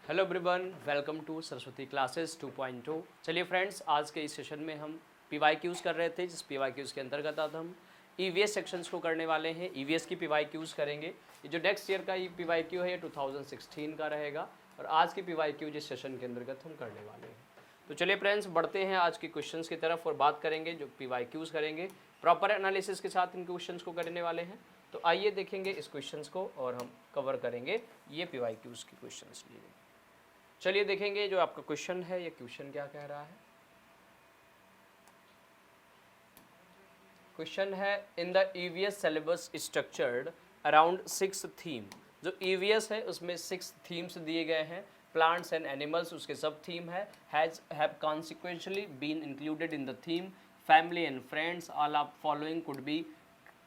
Hello everyone, welcome to Saraswati classes 2.2। चलिए friends, आज के इस सेशन में हम PYQs कर रहे थे, जिस PYQs के अंतर्गत आज हम EVS सेक्शंस को करने वाले हैं। EVS की PYQs करेंगे। ये जो नेक्स्ट ईयर का ये PYQ है ये 2016 का रहेगा और आज की PYQ जिस सेशन के अंतर्गत हम करने वाले हैं। तो चलिए फ्रेंड्स, बढ़ते हैं आज के क्वेश्चंस की तरफ और बात करेंगे जो PYQs करेंगे। प्रॉपर एनालिसिस के साथ इन क्वेश्चंस को करने वाले हैं। तो आइए देखेंगे इस क्वेश्चंस को और हम कवर करेंगे ये PYQs के क्वेश्चंस लिए। चलिए देखेंगे जो आपका क्वेश्चन है, ये क्वेश्चन क्या कह रहा है। क्वेश्चन है, in the EVS syllabus structured around 6 theme. जो EVS है उसमें 6 थीम्स दिए गए हैं। प्लांट्स एंड एनिमल्स उसके सब थीम है। Have consequently been included in the theme. Family and friends, all of following could be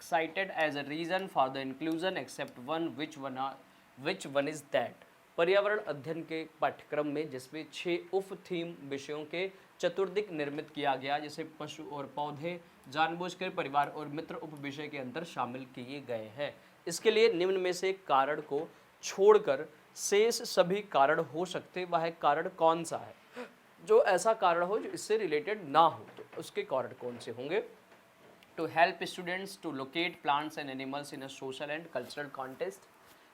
cited as a reason for the inclusion except one, which one is that। पर्यावरण अध्ययन के पाठ्यक्रम में जिसमें 6 उप थीम विषयों के चतुर्दिक निर्मित किया गया, जैसे पशु और पौधे, जानबूझकर परिवार और मित्र उप विषय के अंदर शामिल किए गए हैं। इसके लिए निम्न में से कारण को छोड़कर शेष सभी कारण हो सकते, वह कारण कौन सा है। जो ऐसा कारण हो जो इससे रिलेटेड ना हो, तो उसके कारण कौन से होंगे। To help students to locate plants and animals in a social and cultural context।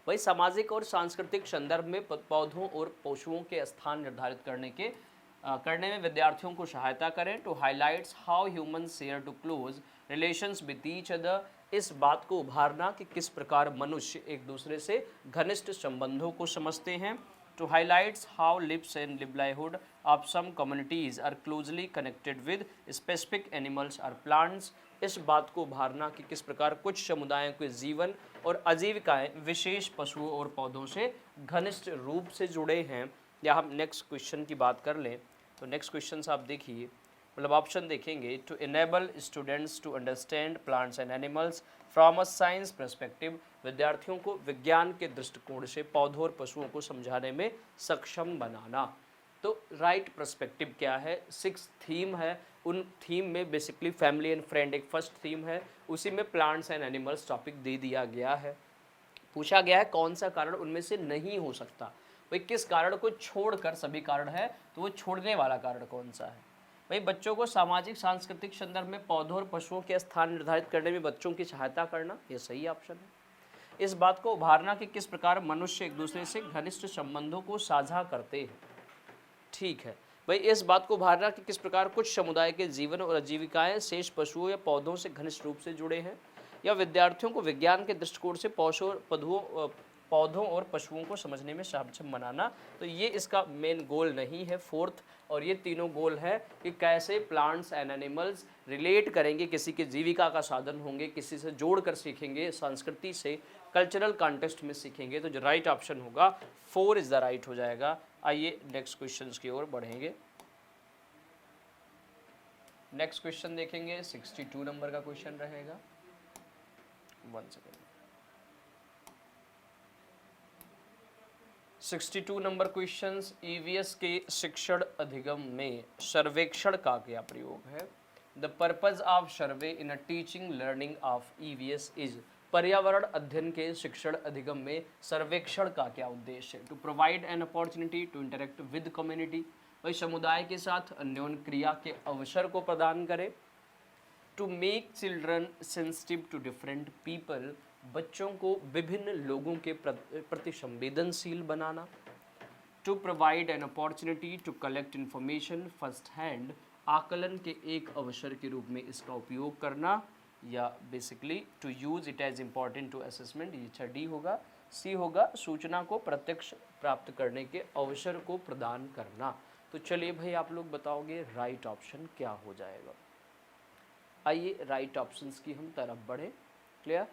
वही सामाजिक और सांस्कृतिक संदर्भ में पौधों और पशुओं के स्थान निर्धारित करने में विद्यार्थियों को सहायता करें। To highlights how human share to close relations with each other. इस बात को उभारना कि किस प्रकार मनुष्य एक दूसरे से घनिष्ठ संबंधों को समझते हैं। To highlights how lives and livelihood of some communities are closely connected with specific animals or plants। इस बात को उभारना कि किस प्रकार कुछ समुदायों के जीवन और आजीविकाएं विशेष पशुओं और पौधों से घनिष्ठ रूप से जुड़े हैं। या हम नेक्स्ट क्वेश्चन की बात कर लें तो नेक्स्ट क्वेश्चन आप देखिए, मतलब ऑप्शन देखेंगे। To enable students to understand plants and animals from a science perspective. विद्यार्थियों को विज्ञान के दृष्टिकोण से पौधों और पशुओं को समझाने में सक्षम बनाना। तो राइट पर्सपेक्टिव क्या है, 6 थीम है। उन थीम में बेसिकली फैमिली एंड फ्रेंड एक फर्स्ट थीम है, उसी में प्लांट्स एंड एनिमल्स टॉपिक दे दिया गया है। पूछा गया है कौन सा कारण उनमें से नहीं हो सकता। भाई किस कारण को छोड़कर सभी कारण है, तो वो छोड़ने वाला कारण कौन सा है। भाई बच्चों को सामाजिक सांस्कृतिक संदर्भ में पौधों और पशुओं के स्थान निर्धारित करने में बच्चों की सहायता करना, ये सही ऑप्शन है। इस बात को उभारना कि किस प्रकार मनुष्य एक दूसरे से घनिष्ठ संबंधों को साझा करते हैं, ठीक है। भाई इस बात को उभारना कि किस प्रकार कुछ समुदाय के जीवन और आजीविकाएं शेष पशुओं या पौधों से घनिष्ठ रूप से जुड़े हैं। या विद्यार्थियों को विज्ञान के दृष्टिकोण से पौधों और पशुओं को समझने में सक्षम बनाना। तो ये इसका मेन गोल नहीं है, फोर्थ। और ये तीनों गोल है कि कैसे प्लांट्स एंड एनिमल्स रिलेट करेंगे, किसी के जीविका का साधन होंगे, किसी से जोड़कर सीखेंगे, संस्कृति से कल्चरल कॉन्टेक्स्ट में सीखेंगे। तो जो राइट ऑप्शन होगा 4 इज द राइट हो जाएगा। आइए नेक्स्ट क्वेश्चन की ओर बढ़ेंगे। नेक्स्ट क्वेश्चन देखेंगे, 62 नंबर का क्वेश्चन रहेगा। 1 सेकेंड। 62 नंबर क्वेश्चंस, EVS के शिक्षण अधिगम में सर्वेक्षण का क्या प्रयोग है। The purpose of survey in a teaching learning of EVS is. पर्यावरण अध्ययन के शिक्षण अधिगम में सर्वेक्षण का क्या उद्देश्य है। To provide an opportunity to interact with community. वही समुदाय के साथ अन्योन क्रिया के अवसर को प्रदान करे। To make children sensitive to different people. बच्चों को विभिन्न लोगों के प्रति संवेदनशील बनाना। To provide an opportunity to collect information first hand. आकलन के एक अवसर के रूप में इसका उपयोग करना। या basically to use it as important to assessment, ये डी होगा। सी होगा सूचना को प्रत्यक्ष प्राप्त करने के अवसर को प्रदान करना। तो चलिए भाई आप लोग बताओगे राइट ऑप्शन क्या हो जाएगा। आइए राइट ऑप्शंस की हम तरफ बढ़े। क्लियर।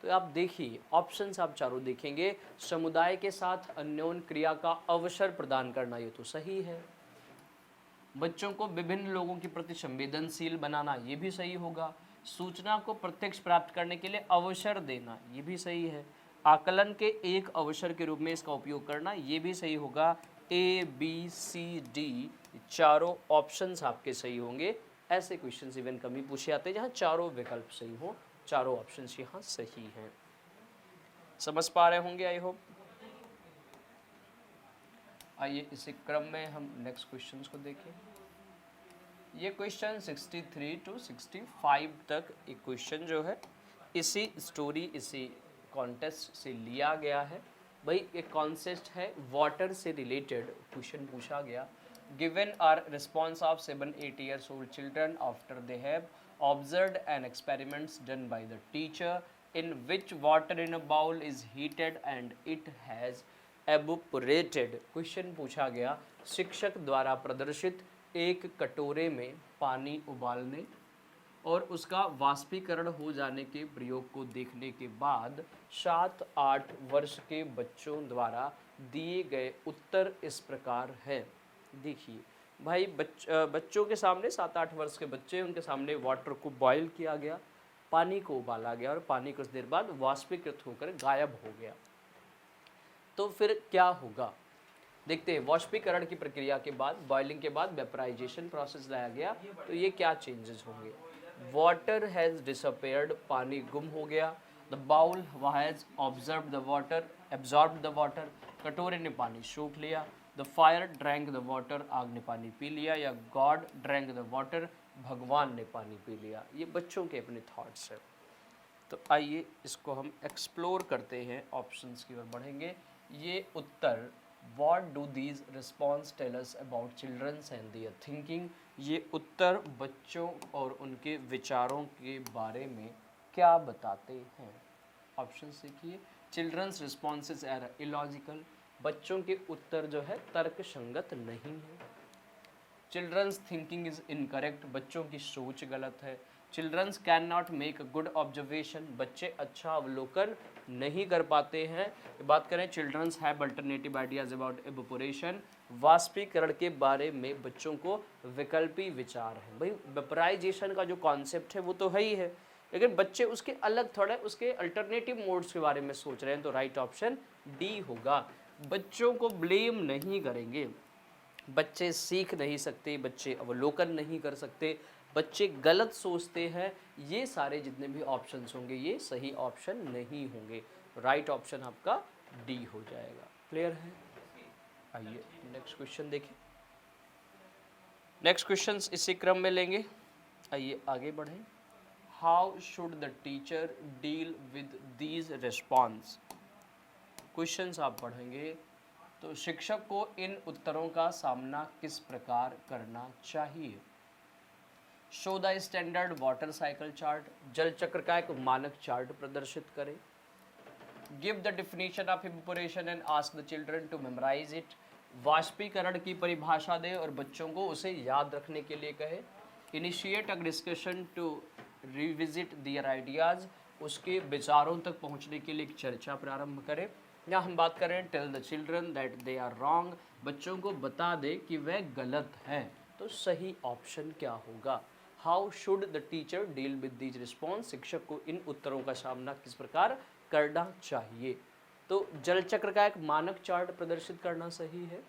तो आप देखिए ऑप्शंस आप चारों देखेंगे। समुदाय के साथ अन्योन क्रिया का अवसर प्रदान करना, ये तो सही है। बच्चों को विभिन्न लोगों के प्रति संवेदनशील बनाना, ये भी सही होगा। सूचना को प्रत्यक्ष प्राप्त करने के लिए अवसर देना, ये भी सही है। आकलन के एक अवसर के रूप में इसका उपयोग करना, ये भी सही होगा। A, B, C, D चारों ऑप्शंस आपके सही होंगे। ऐसे क्वेश्चंस इवन कमी पूछे आते हैं जहाँ चारों विकल्प सही हो। चारों ऑप्शंस यहाँ सही हैं। समझ पा रहे होंगे आई होप। आइए इसी क्रम में हम नेक्स्ट क्वेश्चन को देखें। ये क्वेश्चन 63 टू 65 तक एक क्वेश्चन जो है इसी स्टोरी इसी कॉन्टेस्ट से लिया गया है। भाई एक कॉन्सेप्ट है वाटर से रिलेटेड क्वेश्चन पूछा गया। Given are response of 7-8 years old children after they have observed an experiments done by the teacher in which water in a bowl is heated and it has evaporated। Question पूछा गया शिक्षक द्वारा प्रदर्शित एक कटोरे में पानी उबालने और उसका वाष्पीकरण हो जाने के प्रयोग को देखने के बाद 7-8 वर्ष के बच्चों द्वारा दिए गए उत्तर इस प्रकार है। देखिए भाई बच्चों के सामने 7-8 वर्ष के बच्चे, उनके सामने वाटर को बॉईल किया गया, पानी को उबाला गया और पानी कुछ देर बाद वाष्पीकृत होकर गायब हो गया। तो फिर क्या होगा देखते हैं। वाष्पीकरण की प्रक्रिया के बाद, बॉइलिंग के बाद वेपराइजेशन प्रोसेस लाया गया, तो ये क्या चेंजेस होंगे। वाटर हैज़ डिसअपेयर्ड, पानी गुम हो गया। The bowl has absorbed the water, कटोरे ने पानी सोख लिया। The fire drank the water, आग ने पानी पी लिया। या गॉड ड्रैंक द वाटर, भगवान ने पानी पी लिया। ये बच्चों के अपने थॉट्स हैं। तो आइए इसको हम एक्सप्लोर करते हैं, ऑप्शंस की ओर बढ़ेंगे। ये उत्तर What do these response tell us about children's and their thinking? ये उत्तर बच्चों और उनके विचारों के बारे में क्या बताते हैं। ऑप्शन देखिए। चिल्ड्रंस रिस्पॉन्सेज आर इलॉजिकल, बच्चों के उत्तर जो है तर्क संगत नहीं है। चिल्ड्रंस थिंकिंग इज इनकरेक्ट, बच्चों की सोच गलत है। Childrens can not make good observation, बच्चे अच्छा अवलोकन नहीं कर पाते हैं। बात करें childrens have alternative ideas about evaporation, वाष्पीकरण के बारे में बच्चों को विकल्पी विचार है। भाई वेपराइजेशन का जो कॉन्सेप्ट है वो तो है ही है, लेकिन बच्चे उसके अलग थोड़े उसके अल्टरनेटिव मोड्स के बारे में सोच रहे हैं। तो राइट ऑप्शन डी होगा। बच्चों को ब्लेम नहीं करेंगे, बच्चे सीख नहीं सकते, बच्चे अवलोकन नहीं कर सकते, बच्चे गलत सोचते हैं, ये सारे जितने भी ऑप्शंस होंगे ये सही ऑप्शन नहीं होंगे। राइट ऑप्शन आपका डी हो जाएगा। क्लियर है। आइए नेक्स्ट क्वेश्चन देखें। नेक्स्ट क्वेश्चन इसी क्रम में लेंगे। आइए आगे बढ़ें। How should the teacher deal with these response. Questions आप पढ़ेंगे तो शिक्षक को इन उत्तरों का सामना किस प्रकार करना चाहिए। Show the standard water cycle chart, जल चक्र का एक मानक चार्ट प्रदर्शित करें। Give the definition of evaporation and ask the children to memorize it, वाष्पीकरण की परिभाषा दे और बच्चों को उसे याद रखने के लिए कहे। Initiate a discussion to revisit their ideas, उसके विचारों तक पहुंचने के लिए एक चर्चा प्रारंभ करें। या हम बात करें tell the children that they are wrong, बच्चों को बता दे कि वह गलत हैं। तो सही ऑप्शन क्या होगा। How should the teacher deal with these response, शिक्षक को इन उत्तरों का सामना किस प्रकार करना चाहिए। तो जल चक्र का एक मानक चार्ट प्रदर्शित करना सही है।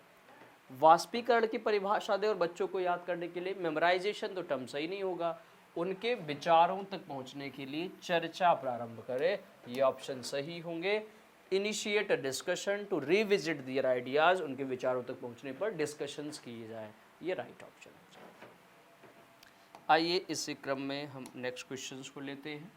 वाष्पीकरण की परिभाषा दे और बच्चों को याद करने के लिए। मेमोराइजेशन तो टर्म सही नहीं होगा। उनके विचारों तक पहुंचने के लिए चर्चा प्रारंभ करें, ये ऑप्शन सही होंगे। Initiate a discussion to revisit their ideas, उनके विचारों तक पहुंचने पर डिस्कशंस किए जाएं, ये राइट ऑप्शन है। आइए इसी क्रम में हम नेक्स्ट क्वेश्चंस को लेते हैं।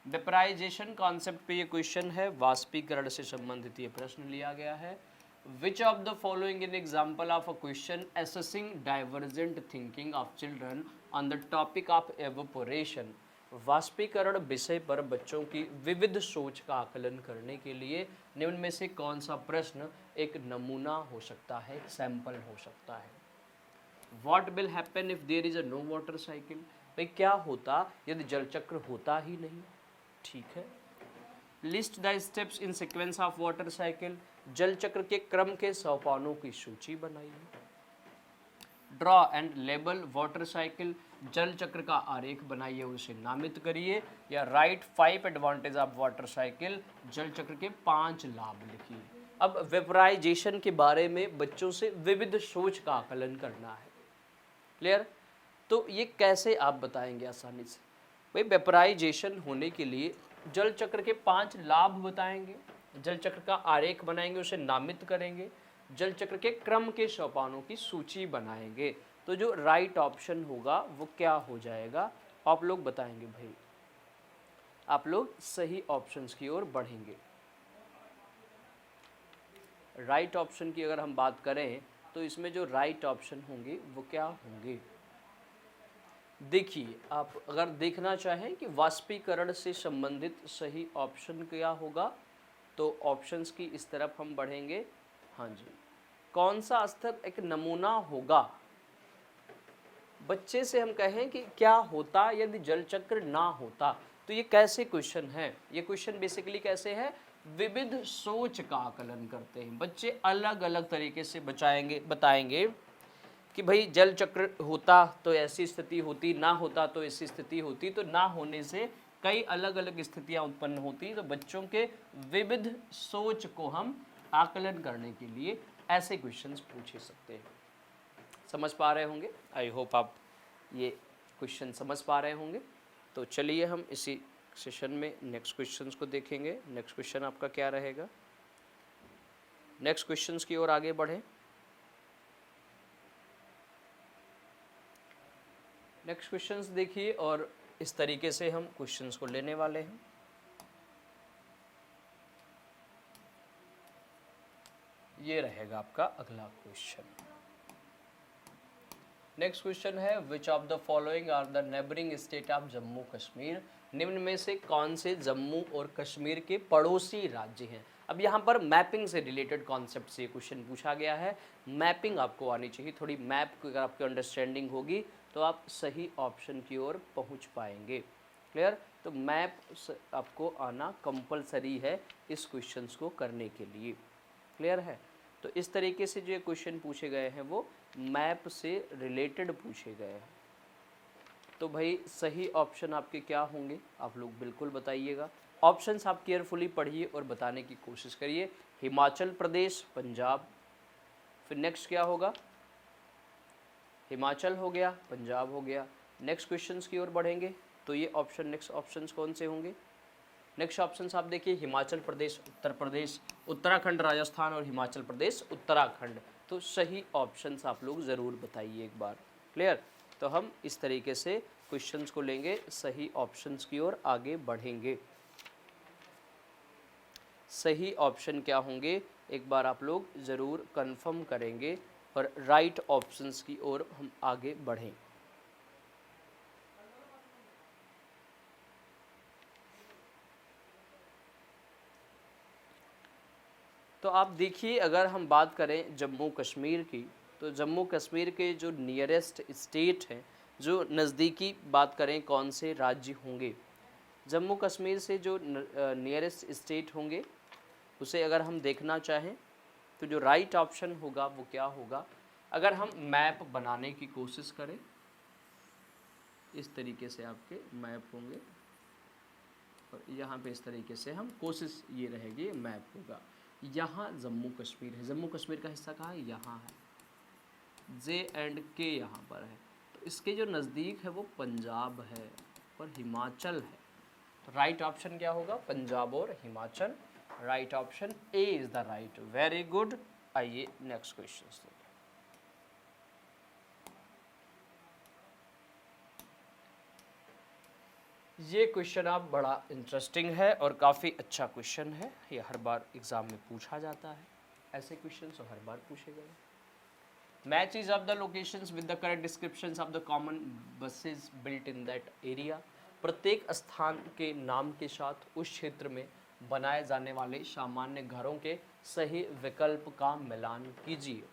वेपराइजेशन कॉन्सेप्ट पे ये क्वेश्चन है, वाष्पीकरण से संबंधित ये प्रश्न लिया गया है। Which of the following in example of a question assessing divergent thinking of children on the topic of evaporation, वाष्पीकरण विषय पर बच्चों की विविध सोच का आकलन करने के लिए निम्न में से कौन सा प्रश्न एक नमूना हो सकता है, एक सैंपल हो सकता है। What will happen if there is a no water cycle, भाई क्या होता यदि जल चक्र होता ही नहीं। ठीक है। List the steps in sequence of water cycle, जल चक्र के क्रम के सोपानों की सूची बनाइए। Draw and label water cycle, जल चक्र का आरेख बनाइए, उसे नामित करिए। या right 5 advantage of water cycle, जल चक्र के 5 लाभ लिखिए। अब वेपराइजेशन के बारे में बच्चों से विविध सोच का आकलन करना है। क्लियर। तो ये कैसे आप बताएंगे आसानी से। भाई वेपराइजेशन होने के लिए जल चक्र के 5 लाभ बताएंगे, जल चक्र का आरेख बनाएंगे, उसे नामित करेंगे। जल चक्र के क्रम के सोपानों की सूची बनाएंगे। तो जो राइट ऑप्शन होगा वो क्या हो जाएगा, आप लोग बताएंगे भाई। आप लोग सही ऑप्शंस की ओर बढ़ेंगे। राइट ऑप्शन की अगर हम बात करें तो इसमें जो राइट ऑप्शन होंगे वो क्या होंगे, देखिए आप अगर देखना चाहें कि वाष्पीकरण से संबंधित सही ऑप्शन क्या होगा, तो ऑप्शंस की इस तरफ हम बढ़ेंगे। हाँ जी, कौन सा स्तर एक नमूना होगा, बच्चे से हम कहें कि क्या होता यदि जल चक्र ना होता, तो ये कैसे क्वेश्चन है, ये क्वेश्चन बेसिकली कैसे है, विविध सोच का आकलन करते हैं बच्चे, अलग अलग तरीके से बताएंगे कि भाई जल चक्र होता तो ऐसी स्थिति होती, ना होता तो ऐसी स्थिति होती, तो ना होने से कई अलग अलग स्थितियां उत्पन्न होती। तो बच्चों के विविध सोच को हम आकलन करने के लिए ऐसे क्वेश्चंस पूछ सकते हैं। समझ पा रहे होंगे, आई होप आप ये क्वेश्चन समझ पा रहे होंगे। तो चलिए हम इसी सेशन में नेक्स्ट क्वेश्चंस को देखेंगे। नेक्स्ट क्वेश्चन आपका क्या रहेगा, नेक्स्ट क्वेश्चंस की ओर आगे बढ़ें। नेक्स्ट क्वेश्चंस देखिए, और इस तरीके से हम क्वेश्चंस को लेने वाले हैं। ये रहेगा आपका अगला क्वेश्चन। नेक्स्ट क्वेश्चन है, which of the following are the neighboring state of Jammu Kashmir, निम्न में से कौन से जम्मू और कश्मीर के पड़ोसी राज्य हैं। अब यहाँ पर मैपिंग से रिलेटेड कॉन्सेप्ट से क्वेश्चन पूछा गया है, मैपिंग आपको आनी चाहिए, थोड़ी मैप की अगर आपकी अंडरस्टैंडिंग होगी तो आप सही ऑप्शन की ओर पहुँच पाएंगे। क्लियर, तो मैप आपको आना कंपलसरी है इस क्वेश्चंस को करने के लिए। क्लियर है, तो इस तरीके से जो क्वेश्चन पूछे गए हैं वो मैप से रिलेटेड पूछे गए हैं। तो भाई सही ऑप्शन आपके क्या होंगे, आप लोग बिल्कुल बताइएगा। ऑप्शंस आप केयरफुली पढ़िए और बताने की कोशिश करिए। हिमाचल प्रदेश, पंजाब, फिर नेक्स्ट क्या होगा, हिमाचल हो गया, पंजाब हो गया। नेक्स्ट क्वेश्चंस की ओर बढ़ेंगे तो ये ऑप्शन, नेक्स्ट ऑप्शंस कौन से होंगे, नेक्स्ट ऑप्शंस आप देखिए, हिमाचल प्रदेश, उत्तर प्रदेश, उत्तराखंड, राजस्थान और हिमाचल प्रदेश, उत्तराखंड। तो सही ऑप्शंस आप लोग ज़रूर बताइए एक बार। क्लियर, तो हम इस तरीके से क्वेश्चंस को लेंगे, सही ऑप्शंस की ओर आगे बढ़ेंगे। सही ऑप्शन क्या होंगे एक बार आप लोग ज़रूर कंफर्म करेंगे और राइट ऑप्शंस की ओर हम आगे बढ़ें। तो आप देखिए, अगर हम बात करें जम्मू कश्मीर की, तो जम्मू कश्मीर के जो नियरेस्ट स्टेट हैं, जो नज़दीकी बात करें कौन से राज्य होंगे, जम्मू कश्मीर से जो नियरेस्ट स्टेट होंगे उसे अगर हम देखना चाहें तो जो राइट ऑप्शन होगा वो क्या होगा, अगर हम मैप बनाने की कोशिश करें, इस तरीके से आपके मैप होंगे और यहाँ पे इस तरीके से हम कोशिश, ये रहेगी मैप होगा। यहाँ जम्मू कश्मीर है, जम्मू कश्मीर का हिस्सा कहाँ है, यहाँ है, जे एंड के यहाँ पर है। तो इसके जो नज़दीक है वो पंजाब है और हिमाचल है। तो राइट ऑप्शन क्या होगा, पंजाब और Himachal. Right option A is the right, very good. आइए नेक्स्ट क्वेश्चन देखते हैं। ये क्वेश्चन आप बड़ा इंटरेस्टिंग है और काफ़ी अच्छा क्वेश्चन है, ये हर बार एग्ज़ाम में पूछा जाता है, ऐसे क्वेश्चन तो हर बार पूछे गए। Matches of the locations with the correct descriptions of the common buses built in that area, प्रत्येक स्थान के नाम के साथ उस क्षेत्र में बनाए जाने वाले सामान्य घरों के सही विकल्प का मिलान कीजिए।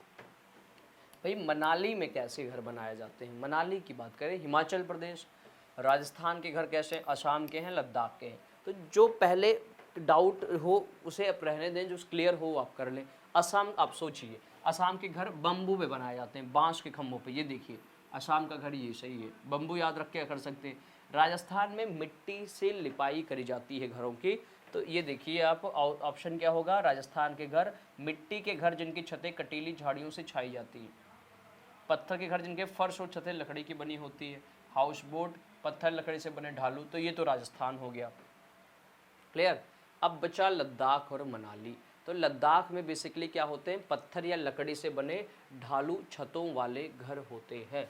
भाई मनाली में कैसे घर बनाए जाते हैं, मनाली की बात करें, हिमाचल प्रदेश, राजस्थान के घर कैसे, असम के हैं, लद्दाख के हैं। तो जो पहले डाउट हो उसे आप रहने दें, जो क्लियर हो आप कर लें। असम, आप सोचिए, असम के घर बम्बू पे बनाए जाते हैं, बांस के खम्भों पे, ये देखिए असम का घर ये सही है, बम्बू याद रख के कर सकते हैं। राजस्थान में मिट्टी से लिपाई करी जाती है घरों की, तो ये देखिए आप ऑप्शन क्या होगा, राजस्थान के घर, मिट्टी के घर जिनकी छतें कटीली झाड़ियों से छाई जाती हैं, पत्थर के घर जिनके फर्श और छतें लकड़ी की बनी होती है, हाउस बोट, पत्थर लकड़ी से बने ढालू, तो ये तो राजस्थान हो गया। क्लियर, अब बचा लद्दाख और मनाली। तो लद्दाख में बेसिकली क्या होते हैं, पत्थर या लकड़ी से बने ढालू छतों वाले घर होते हैं।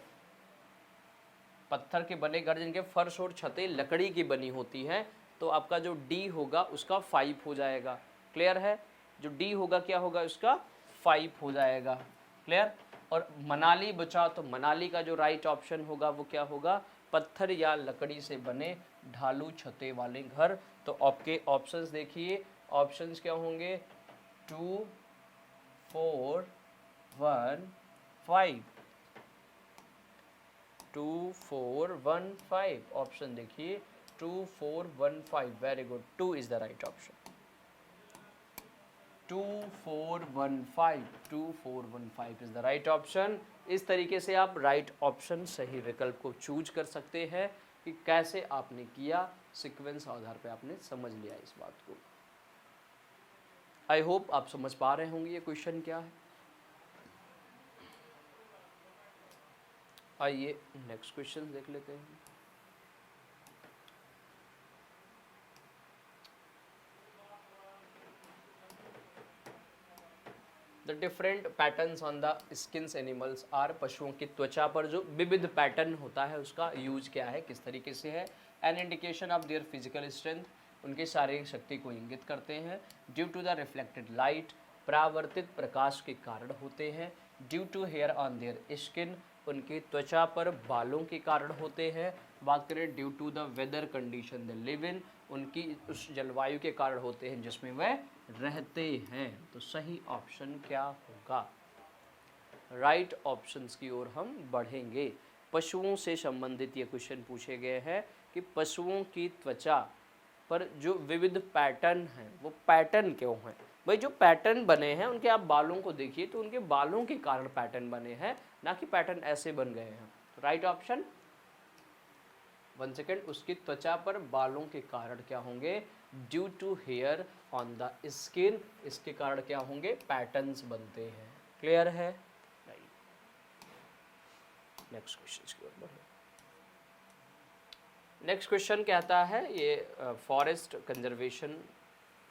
पत्थर के बने घर जिनके फर्श और छतें लकड़ी की बनी होती हैं। तो आपका जो डी होगा उसका 5 हो जाएगा। क्लियर है, जो डी होगा क्या होगा उसका 5 हो जाएगा। क्लियर। और मनाली बचा तो मनाली का जो राइट ऑप्शन होगा वो क्या होगा, पत्थर या लकड़ी से बने ढालू छतें वाले घर। तो आपके ऑप्शंस देखिए, ऑप्शंस क्या होंगे 2 4 1 5। 2 4 1 5 ऑप्शन देखिए 2 4 1 5। Very good, 2 is the right option. 2 4 1 5 2 4 1 5 is the right option. इस तरीके से आप राइट ऑप्शन सही विकल्प को चूज कर सकते हैं कि कैसे आपने किया, सीक्वेंस आधार पे आपने समझ लिया इस बात को। आई होप आप समझ पा रहे होंगे ये क्वेश्चन क्या है। आइए नेक्स्ट क्वेश्चन देख लेते हैं। The different patterns on the skins animals are, पशुओं की त्वचा पर जो विविध पैटर्न होता है उसका यूज क्या है, किस तरीके से है। An indication of their physical strength, उनकी शारीरिक शक्ति को इंगित करते हैं। Due to the reflected light, परावर्तित प्रकाश के कारण होते हैं। Due to hair on their skin, उनकी त्वचा पर बालों के कारण होते हैं। बात करें due to the weather condition they live in, उनकी उस जलवायु के कारण होते हैं जिसमें वह रहते हैं। तो सही ऑप्शन क्या होगा, राइट ऑप्शंस की ओर हम बढ़ेंगे। पशुओं से संबंधित ये क्वेश्चन पूछे गए हैं कि पशुओं की त्वचा पर जो विविध पैटर्न हैं वो पैटर्न क्यों हैं। भाई जो पैटर्न बने हैं उनके आप बालों को देखिए तो उनके बालों के कारण पैटर्न बने हैं, ना कि पैटर्न ऐसे बन गए हैं। तो राइट ऑप्शन, 1 सेकेंड, उसकी त्वचा पर बालों के कारण क्या होंगे, due to hair on the skin, इसके कारण क्या होंगे, पैटर्न्स बनते हैं। क्लियर है, नेक्स्ट क्वेश्चन की ओर बढ़े। नेक्स्ट क्वेश्चन कहता है, ये फॉरेस्ट कंजर्वेशन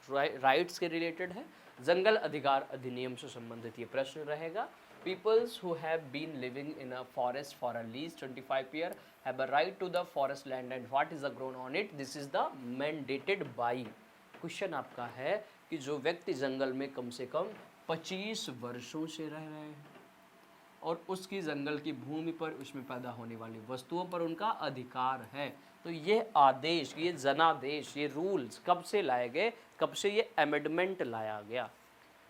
राइट्स के रिलेटेड है, जंगल अधिकार अधिनियम से संबंधित ये प्रश्न रहेगा। Peoples who have been living in a forest for at least 25 years have a right to the forest land and what is the grown on it. This is the mandated by. Question आपका है कि जो व्यक्ति जंगल में कम से कम 25 वर्षों से रह रहे हैं और उसकी जंगल की भूमि पर उसमें पैदा होने वाली वस्तुओं पर उनका अधिकार है। तो ये आदेश, ये जनादेश, ये रूल्स कब से लाए गए, कब से ये अमेंडमेंट लाया गया।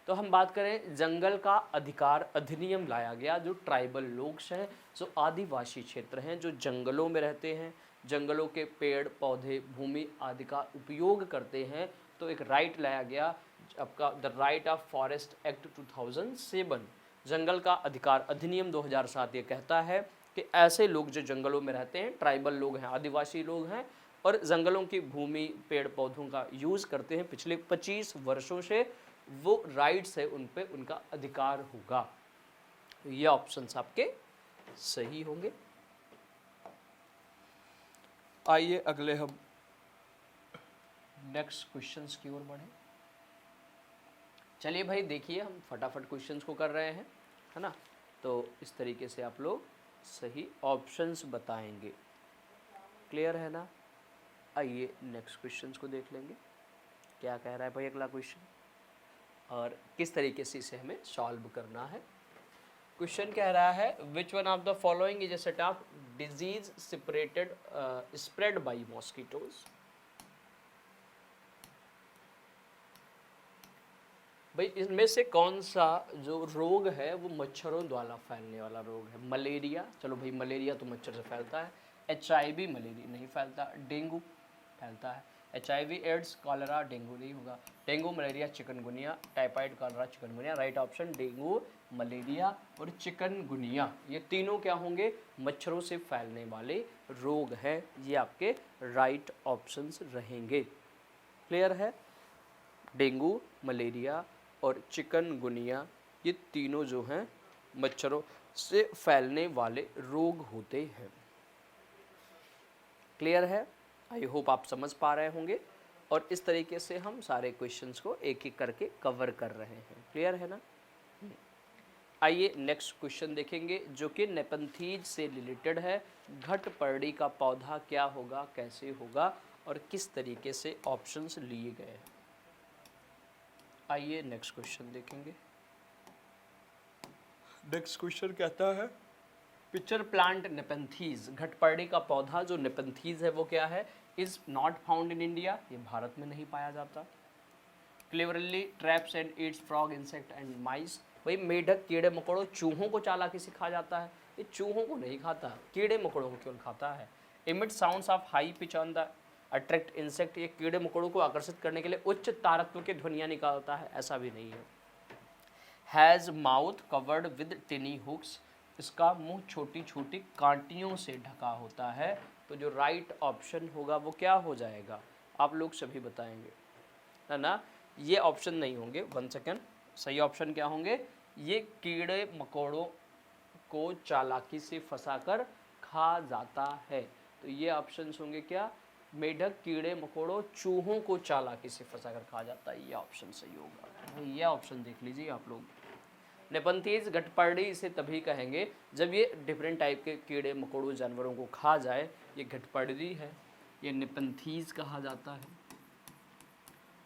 तो हम बात करें जंगल का अधिकार अधिनियम लाया गया, जो ट्राइबल लोग हैं, जो आदिवासी क्षेत्र हैं, जो जंगलों में रहते हैं, जंगलों के पेड़ पौधे भूमि आदि का उपयोग करते हैं। तो एक राइट लाया गया आपका, the right of forest act 2007, जंगल का अधिकार अधिनियम 2007 ये कहता है कि ऐसे लोग जो जंगलों में रहते हैं, ट्राइबल लोग हैं, आदिवासी लोग हैं और जंगलों की भूमि पेड़ पौधों का यूज़ करते हैं पिछले 25 वर्षों से, वो राइट्स है उन पे उनका अधिकार होगा। ये ऑप्शंस आपके सही होंगे। आइए अगले हम नेक्स्ट क्वेश्चंस की ओर बढ़े। चलिए भाई देखिए, हम फटाफट क्वेश्चंस को कर रहे हैं, है ना। तो इस तरीके से आप लोग सही ऑप्शंस बताएंगे। क्लियर है ना। आइए नेक्स्ट क्वेश्चंस को देख लेंगे, क्या कह रहा है भाई अगला क्वेश्चन और किस तरीके से इसे हमें सॉल्व करना है। क्वेश्चन कह रहा है, which one of the following is a set of disease separated spread by mosquitoes. भाई इनमें से कौन सा जो रोग है वो मच्छरों द्वारा फैलने वाला रोग है। मलेरिया, चलो भाई मलेरिया तो मच्छर से फैलता है। HIV मलेरिया नहीं फैलता। डेंगू फैलता है। HIV एड्स कॉलरा डेंगू नहीं होगा। Dengue malaria chikungunya, typhoid cholera chikungunya. Right option dengue malaria और चिकनगुनिया, ये तीनों क्या होंगे, मच्छरों से फैलने वाले रोग हैं। ये आपके राइट ऑप्शंस रहेंगे। क्लियर है। डेंगू मलेरिया और चिकनगुनिया ये तीनों जो हैं मच्छरों से फैलने वाले रोग होते हैं। क्लियर है। आई होप आप समझ पा रहे होंगे। और इस तरीके से हम सारे क्वेश्चंस को एक एक करके कवर कर रहे हैं। क्लियर है ना? आइए नेक्स्ट क्वेश्चन देखेंगे जो कि नेपंथीज से रिलेटेड है। घटपर्णी का पौधा क्या होगा, कैसे होगा और किस तरीके से ऑप्शंस लिए गए हैं। आइए नेक्स्ट क्वेश्चन देखेंगे। नेक्स्ट क्वेश्चन कहता है पिक्चर प्लांट नेपंथीज। घटपर्णी का पौधा जो नेपंथीज है वो क्या है? Is not found in India, ये भारत में नहीं पाया जाता। Cleverly traps and eats frog insect and mice. भाई मेढक कीड़े मकोड़ों चूहों को चालाकी से खा जाता है, ये चूहों को नहीं खाता, कीड़े मकोड़ों को केवल खाता है। Emit sounds of high pitch on the attract insect, ये कीड़े मकोड़ों को आकर्षित करने के लिए उच्च तारत्व के ध्वनियाँ निकालता है, ऐसा भी नहीं है। Has mouth covered with tiny hooks, इसका मुंह छोटी छोटी कांटियों से ढका होता है। तो जो राइट ऑप्शन होगा वो क्या हो जाएगा, आप लोग सभी बताएंगे, है ना? ये ऑप्शन नहीं होंगे, 1 सेकेंड। सही ऑप्शन क्या होंगे? ये कीड़े मकोड़ों को चालाकी से फंसाकर खा जाता है। तो ये ऑप्शंस होंगे क्या? मेढक कीड़े मकोड़ों चूहों को चालाकी से फंसाकर खा जाता है, ये ऑप्शन सही होगा। ये ऑप्शन देख लीजिए आप लोग। नेपंथीज घटपर्णी इसे तभी कहेंगे जब ये डिफरेंट टाइप के कीड़े मकोड़ों जानवरों को खा जाए, ये घटपर्णी है, ये नेपंथीज कहा जाता है।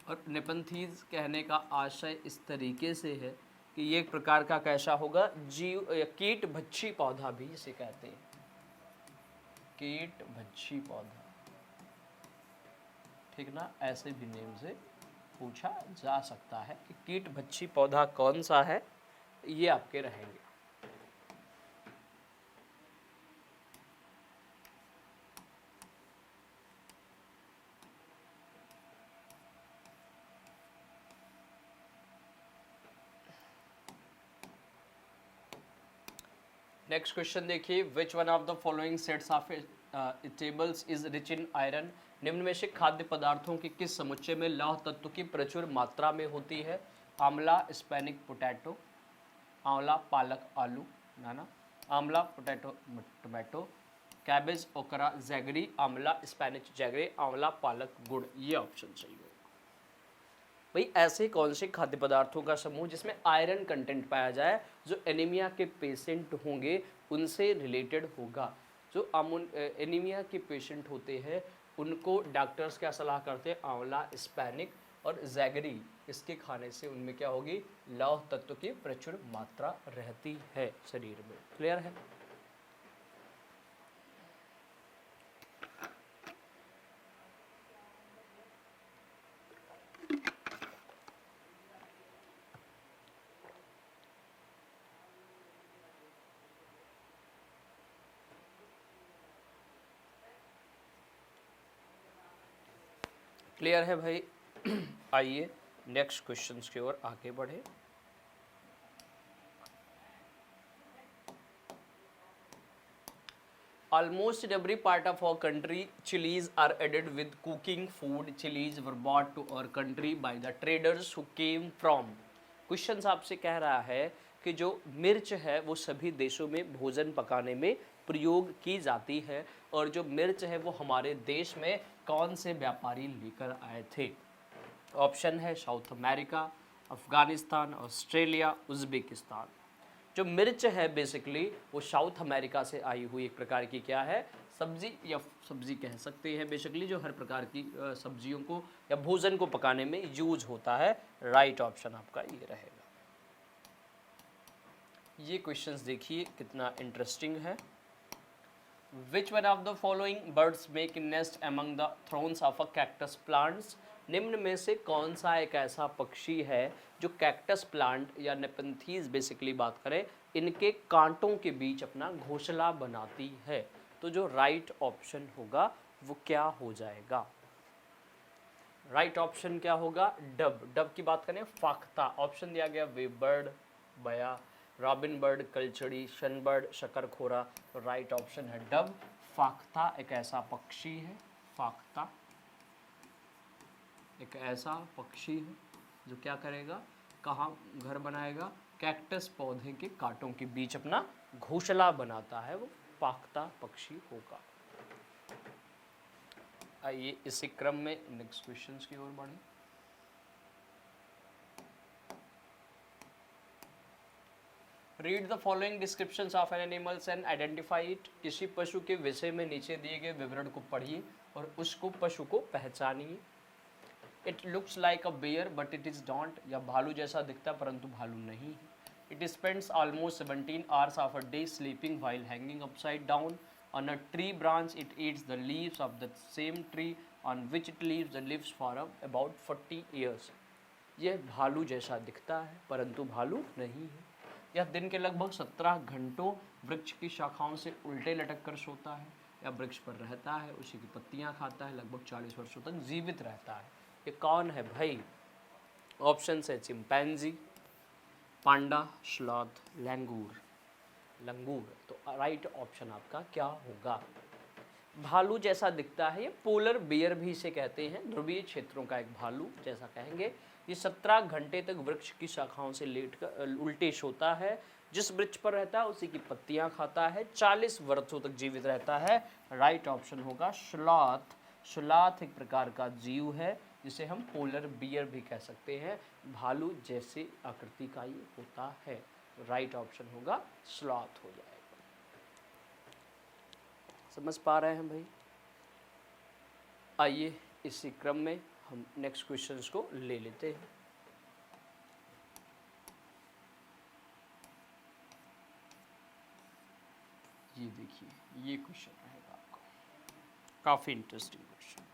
और नेपंथीज कहने का आशय इस तरीके से है कि ये एक प्रकार का कैसा होगा, जीव कीट भक्षी पौधा भी इसे कहते हैं, कीट भक्षी पौधा, ठीक ना? ऐसे भी नेम से पूछा जा सकता है कि कीट भक्षी पौधा कौन सा है, ये आपके रहेंगे। नेक्स्ट क्वेश्चन देखिए, which one of the following sets of tables is rich in iron. निम्न में से खाद्य पदार्थों के किस समुच्चय में लौह तत्व की प्रचुर मात्रा में होती है? आंवला स्पेनिक पोटैटो, आंवला पालक आलू नाना, आंवला पोटैटो टोमेटो, कैबेज ओकरा जैगरी, आंवला स्पेनिश जैगरी, आंवला पालक गुड़। ये ऑप्शन सही होगा। भाई ऐसे कौन से खाद्य पदार्थों का समूह जिसमें आयरन कंटेंट पाया जाए, जो एनीमिया के पेशेंट होंगे उनसे रिलेटेड होगा। जो एनीमिया के पेशेंट होते हैं उनको डॉक्टर्स क्या सलाह करते हैं? आंवला स्पेनिक और जैगरी, इसके खाने से उनमें क्या होगी? लौह तत्व की प्रचुर मात्रा रहती है शरीर में। क्लियर है? क्लियर है भाई? आइए नेक्स्ट क्वेश्चंस की ओर आगे बढ़े। Almost in every part of our country, chilies are added with cooking food. Chilies were brought to our country by the traders who came from. Question आपसे कह रहा है कि जो मिर्च है वो सभी देशों में भोजन पकाने में प्रयोग की जाती है, और जो मिर्च है वो हमारे देश में कौन से व्यापारी लेकर आए थे? ऑप्शन है south America, Afghanistan, Australia, Uzbekistan. जो मिर्च है बेसिकली वो साउथ अमेरिका से आई हुई एक प्रकार की क्या है? सब्जी, या सब्जी कह सकते हैं बेसिकली, जो हर प्रकार की सब्जियों को या भोजन को पकाने में यूज होता है। राइट ऑप्शन आपका ये रहेगा। ये क्वेश्चंस देखिए कितना इंटरेस्टिंग है। Which one of the following birds make nest among the thrones of a cactus plants. निम्न में से कौन सा एक ऐसा पक्षी है जो कैक्टस प्लांट या नेपंथीज बेसिकली बात करें, इनके कांटों के बीच अपना घोंसला बनाती है? तो जो राइट ऑप्शन होगा वो क्या हो जाएगा? राइट ऑप्शन क्या होगा? डब। डब की बात करें फाख्ता, ऑप्शन दिया गया वे बर्ड, बया, रॉबिन बर्ड, कलचड़ी, शनबर्ड, शकरखोरा। तो राइट ऑप्शन है डब। फाख्ता एक ऐसा पक्षी है, फाख्ता एक ऐसा पक्षी है जो क्या करेगा, कहाँ घर बनाएगा? कैक्टस पौधे के कांटों के बीच अपना घोंसला बनाता है, वो फाख्ता पक्षी होगा। आइए इसी क्रम में नेक्स्ट क्वेश्चन की ओर बढ़े। Read the following descriptions of an animals and identify it. किसी पशु के विषय में नीचे दिए गए विवरण को पढ़िए और उसको पशु को पहचानिए। It looks like a bear but it is don't. या भालू जैसा दिखता परंतु भालू नहीं है। It spends almost 17 hours of a day sleeping while hanging upside down on a tree branch. It eats the leaves of the same tree on which it lives the leaves for about 40 years. यह भालू जैसा दिखता है परंतु भालू नहीं है। यह दिन के लगभग 17 घंटों वृक्ष की शाखाओं से उल्टे लटक कर सोता है या वृक्ष पर रहता है, उसी की पत्तियां खाता है, लगभग 40 वर्षों तक जीवित रहता है। ये कौन है भाई? ऑप्शन है चिंपैंजी, पांडा, स्लॉथ, लंगूर। लंगूर। तो राइट ऑप्शन आपका क्या होगा? भालू जैसा दिखता है, ये पोलर बियर भी इसे कहते हैं, ध्रुवीय क्षेत्रों का एक भालू जैसा कहेंगे। ये 17 घंटे तक वृक्ष की शाखाओं से लेटकर उल्टे सोता है, जिस वृक्ष पर रहता है उसी की पत्तियां खाता है, 40 वर्षों तक जीवित रहता है। राइट ऑप्शन होगा स्लॉथ। स्लॉथ एक प्रकार का जीव है जिसे हम पोलर बियर भी कह सकते हैं, भालू जैसे आकृति का ये होता है। राइट ऑप्शन होगा स्लॉथ हो जाएगा। समझ पा रहे हैं भाई? आइए इसी क्रम में हम नेक्स्ट क्वेश्चंस को ले लेते हैं। ये देखिए, ये क्वेश्चन रहेगा आपको, काफी interesting question.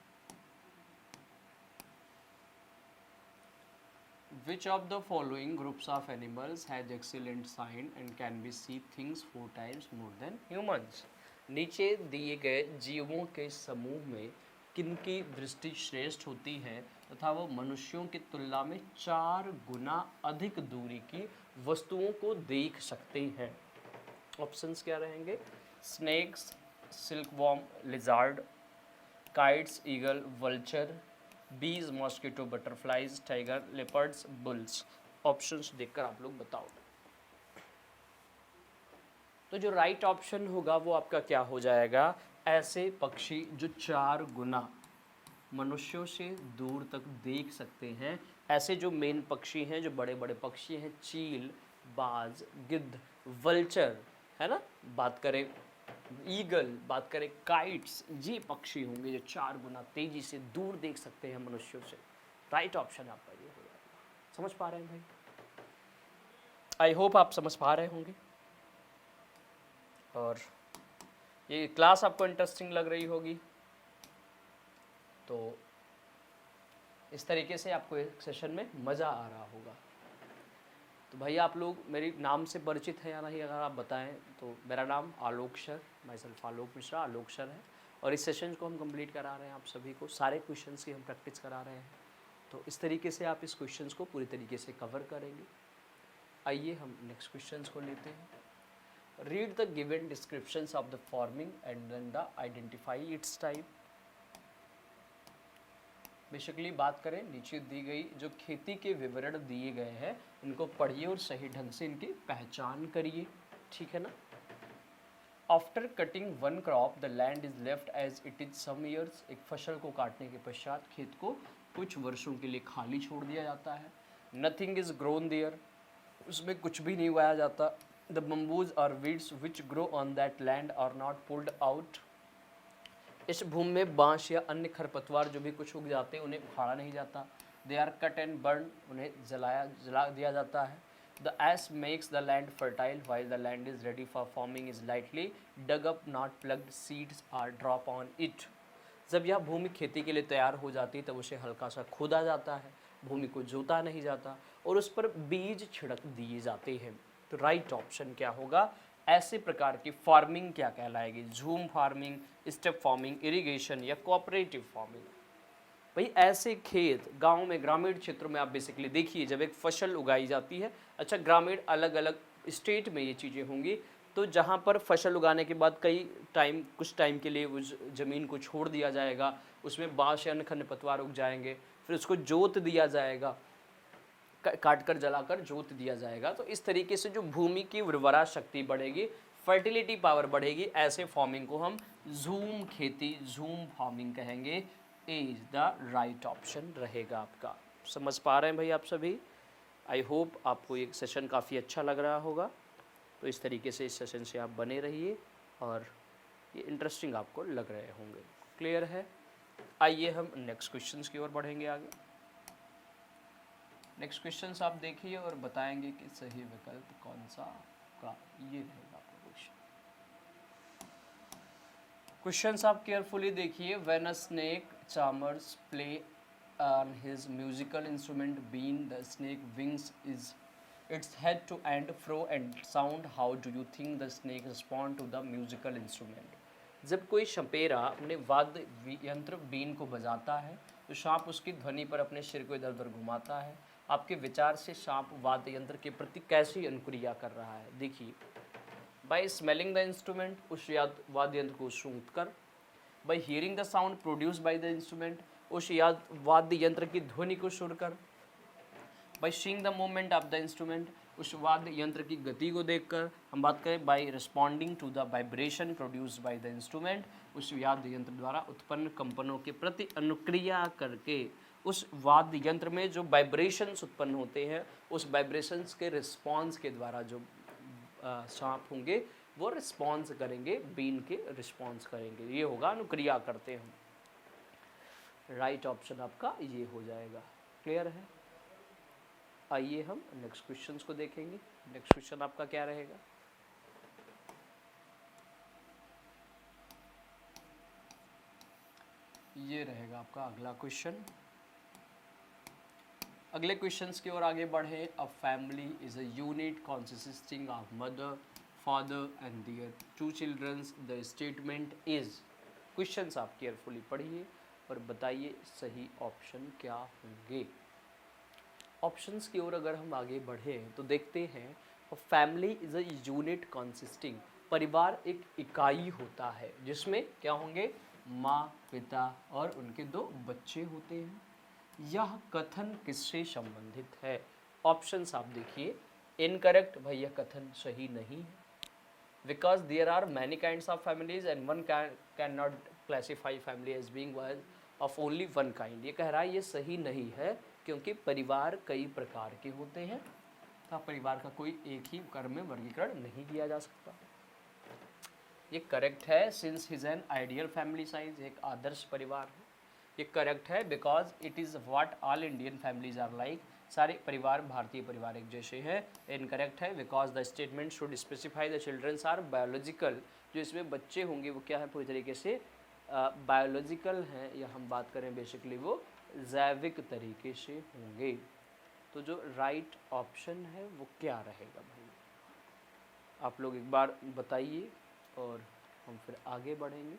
Which of the following groups of animals has excellent sight and can be see things 4 times more than humans? नीचे दिए गए जीवों के समूह में किनकी दृष्टि श्रेष्ठ होती है तथा वो मनुष्यों की तुलना में 4 गुना अधिक दूरी की वस्तुओं को देख सकते हैं? ऑप्शंस क्या रहेंगे? Snakes, silkworm, lizard, kites, eagle, vulture, bees, mosquito, butterflies, tiger, leopards, bulls. Options देखकर आप लोग बताओ। तो जो राइट ऑप्शन होगा वो आपका क्या हो जाएगा? ऐसे पक्षी जो 4 गुना मनुष्यों से दूर तक देख सकते हैं, ऐसे जो मेन पक्षी हैं, जो बड़े बड़े पक्षी हैं, चील, बाज, गिद्ध, वल्चर, है ना, बात करें ईगल, बात करें काइट्स, ये पक्षी होंगे जो 4 गुना तेजी से दूर देख सकते हैं मनुष्यों से। राइट ऑप्शन आपका ये हो जाएगा। समझ पा रहे हैं भाई? आई होप आप समझ पा रहे होंगे और ये क्लास आपको इंटरेस्टिंग लग रही होगी। तो इस तरीके से आपको एक सेशन में मज़ा आ रहा होगा। तो भाई आप लोग मेरे नाम से परिचित हैं या नहीं, अगर आप बताएं तो। मेरा नाम Alok sir, myself Alok Mishra, Alok sir है, और इस सेशन को हम कंप्लीट करा रहे हैं आप सभी को। सारे क्वेश्चंस की हम प्रैक्टिस करा रहे हैं, तो इस तरीके से आप इस क्वेश्चंस को पूरी तरीके से कवर करेंगे। आइए हम नेक्स्ट क्वेश्चंस को लेते हैं। Read the given descriptions of the forming and then the identify its type. Basically बात करें, नीचे दी गई जो खेती के विवरण दिए गए हैं इनको पढ़िए और सही ढंग से इनकी पहचान करिए, ठीक है ना। After cutting one crop the land is left as it is some years. एक फसल को काटने के पश्चात खेत को कुछ वर्षों के लिए खाली छोड़ दिया जाता है। नथिंग इज ग्रोन देयर, उसमें कुछ भी नहीं उगाया जाता। द बम्बूज और weeds which grow on that land are not pulled out. इस भूमि में बांस या अन्य खरपतवार जो भी कुछ उग जाते हैं उन्हें उखाड़ा नहीं जाता। They are cut and burn, उन्हें जला दिया जाता है। The ash makes the land fertile while the land is ready for farming is lightly dug up not plugged, seeds are drop on it. जब यह भूमि खेती के लिए तैयार हो जाती है तब उसे हल्का सा खोदा जाता है, भूमि को जोता नहीं जाता और उस पर बीज छिड़क दिए जाते हैं। तो राइट ऑप्शन क्या होगा? ऐसे प्रकार की फार्मिंग क्या कहलाएगी? झूम फार्मिंग, स्टेप फार्मिंग, इरिगेशन या कोऑपरेटिव फार्मिंग। भाई ऐसे खेत गांव में, ग्रामीण क्षेत्रों में आप बेसिकली देखिए जब एक फसल उगाई जाती है, अच्छा ग्रामीण अलग अलग स्टेट में ये चीज़ें होंगी, तो जहाँ पर फसल उगाने के बाद कुछ टाइम के लिए उस ज़मीन को छोड़ दिया जाएगा, उसमें बाँस या अन्य खरपतवार उग जाएंगे, फिर उसको जोत दिया जाएगा, काट कर जलाकर जोत दिया जाएगा। तो इस तरीके से जो भूमि की उर्वरा शक्ति बढ़ेगी, फर्टिलिटी पावर बढ़ेगी, ऐसे फार्मिंग को हम झूम खेती, झूम फार्मिंग कहेंगे, ए इज द राइट ऑप्शन रहेगा आपका। समझ पा रहे हैं भाई आप सभी? आई होप आपको ये सेशन काफ़ी अच्छा लग रहा होगा। तो इस तरीके से इस सेशन से आप बने रहिए और ये इंटरेस्टिंग आपको लग रहे होंगे। क्लियर है? आइए हम नेक्स्ट क्वेश्चंस की ओर बढ़ेंगे आगे। नेक्स्ट क्वेश्चंस आप देखिए और बताएंगे कि सही विकल्प कौन सा का ये रहेगा आपका क्वेश्चन। क्वेश्चंस आप केयरफुली देखिए। When a snake charmers play on his musical instrument been the snake wings is its head to and fro and sound, how do you think the snake respond to the musical instrument? जब कोई शपेरा अपने वाद्य यंत्र been को बजाता है तो सांप उसकी ध्वनि पर अपने सिर को इधर उधर घुमाता है। आपके विचार से सांप वाद्य यंत्र के प्रति कैसी अनुक्रिया कर रहा है? देखिए, बाय स्मेलिंग द इंस्ट्रूमेंट, उस वाद्य यंत्र को सूंघ कर, bye hearing the sound produce by the instrument, उस वाद्य यंत्र की ध्वनि को सुनकर, by seeing the movement of the instrument, उस वाद्य यंत्र की गति को देखकर। हम बात करें by responding to the vibration produced by the instrument, उस वाद्य यंत्र द्वारा उत्पन्न कंपनों के प्रति अनुक्रिया करके उस वाद्य यंत्र में जो वाइब्रेशंस उत्पन्न होते हैं उस वाइब्रेशंस के रिस्पॉन्स के द्वारा जो सांप होंगे वो रिस्पॉन्स करेंगे, बीन के रिस्पॉन्स करेंगे। ये होगा अनुक्रिया करते हैं। राइट ऑप्शन आपका ये हो जाएगा। क्लियर है? आइए हम नेक्स्ट क्वेश्चंस को देखेंगे। नेक्स्ट क्वेश्चन आपका क्या रहेगा? ये रहेगा आपका अगला क्वेश्चन। अगले क्वेश्चंस की ओर आगे बढ़े। A family is a unit consisting of mother, father and their 2 childrens. The statement is. Questions आप केयरफुली पढ़िए और बताइए सही ऑप्शन क्या होंगे। ऑप्शंस की ओर अगर हम आगे बढ़े तो देखते हैं family is a unit consisting, परिवार एक इकाई होता है जिसमें क्या होंगे? माँ, पिता और उनके 2 बच्चे होते हैं। यह कथन किससे संबंधित है? ऑप्शंस आप देखिए। इनकरेक्ट, भाई यह कथन सही नहीं है। Because there are many kinds of families and one can not classify family as being one of only one kind. ये कह रहा है ये सही नहीं है क्योंकि परिवार कई प्रकार के होते हैं, तो परिवार का कोई एक ही कर्म में वर्गीकरण नहीं किया जा सकता। ये करेक्ट है since his an ideal family size, एक आदर्श परिवार है। ये करेक्ट है because it is what all Indian families are like, सारे परिवार भारतीय परिवार एक जैसे हैं। इनकरेक्ट है because the statement should specify the childrens are biological, जो इसमें बच्चे होंगे वो क्या है? पूरी तरीके से बायोलॉजिकल हैं, या हम बात करें बेसिकली वो जैविक तरीके से होंगे। तो जो राइट ऑप्शन है वो क्या रहेगा भाई? आप लोग एक बार बताइए और हम फिर आगे बढ़ेंगे।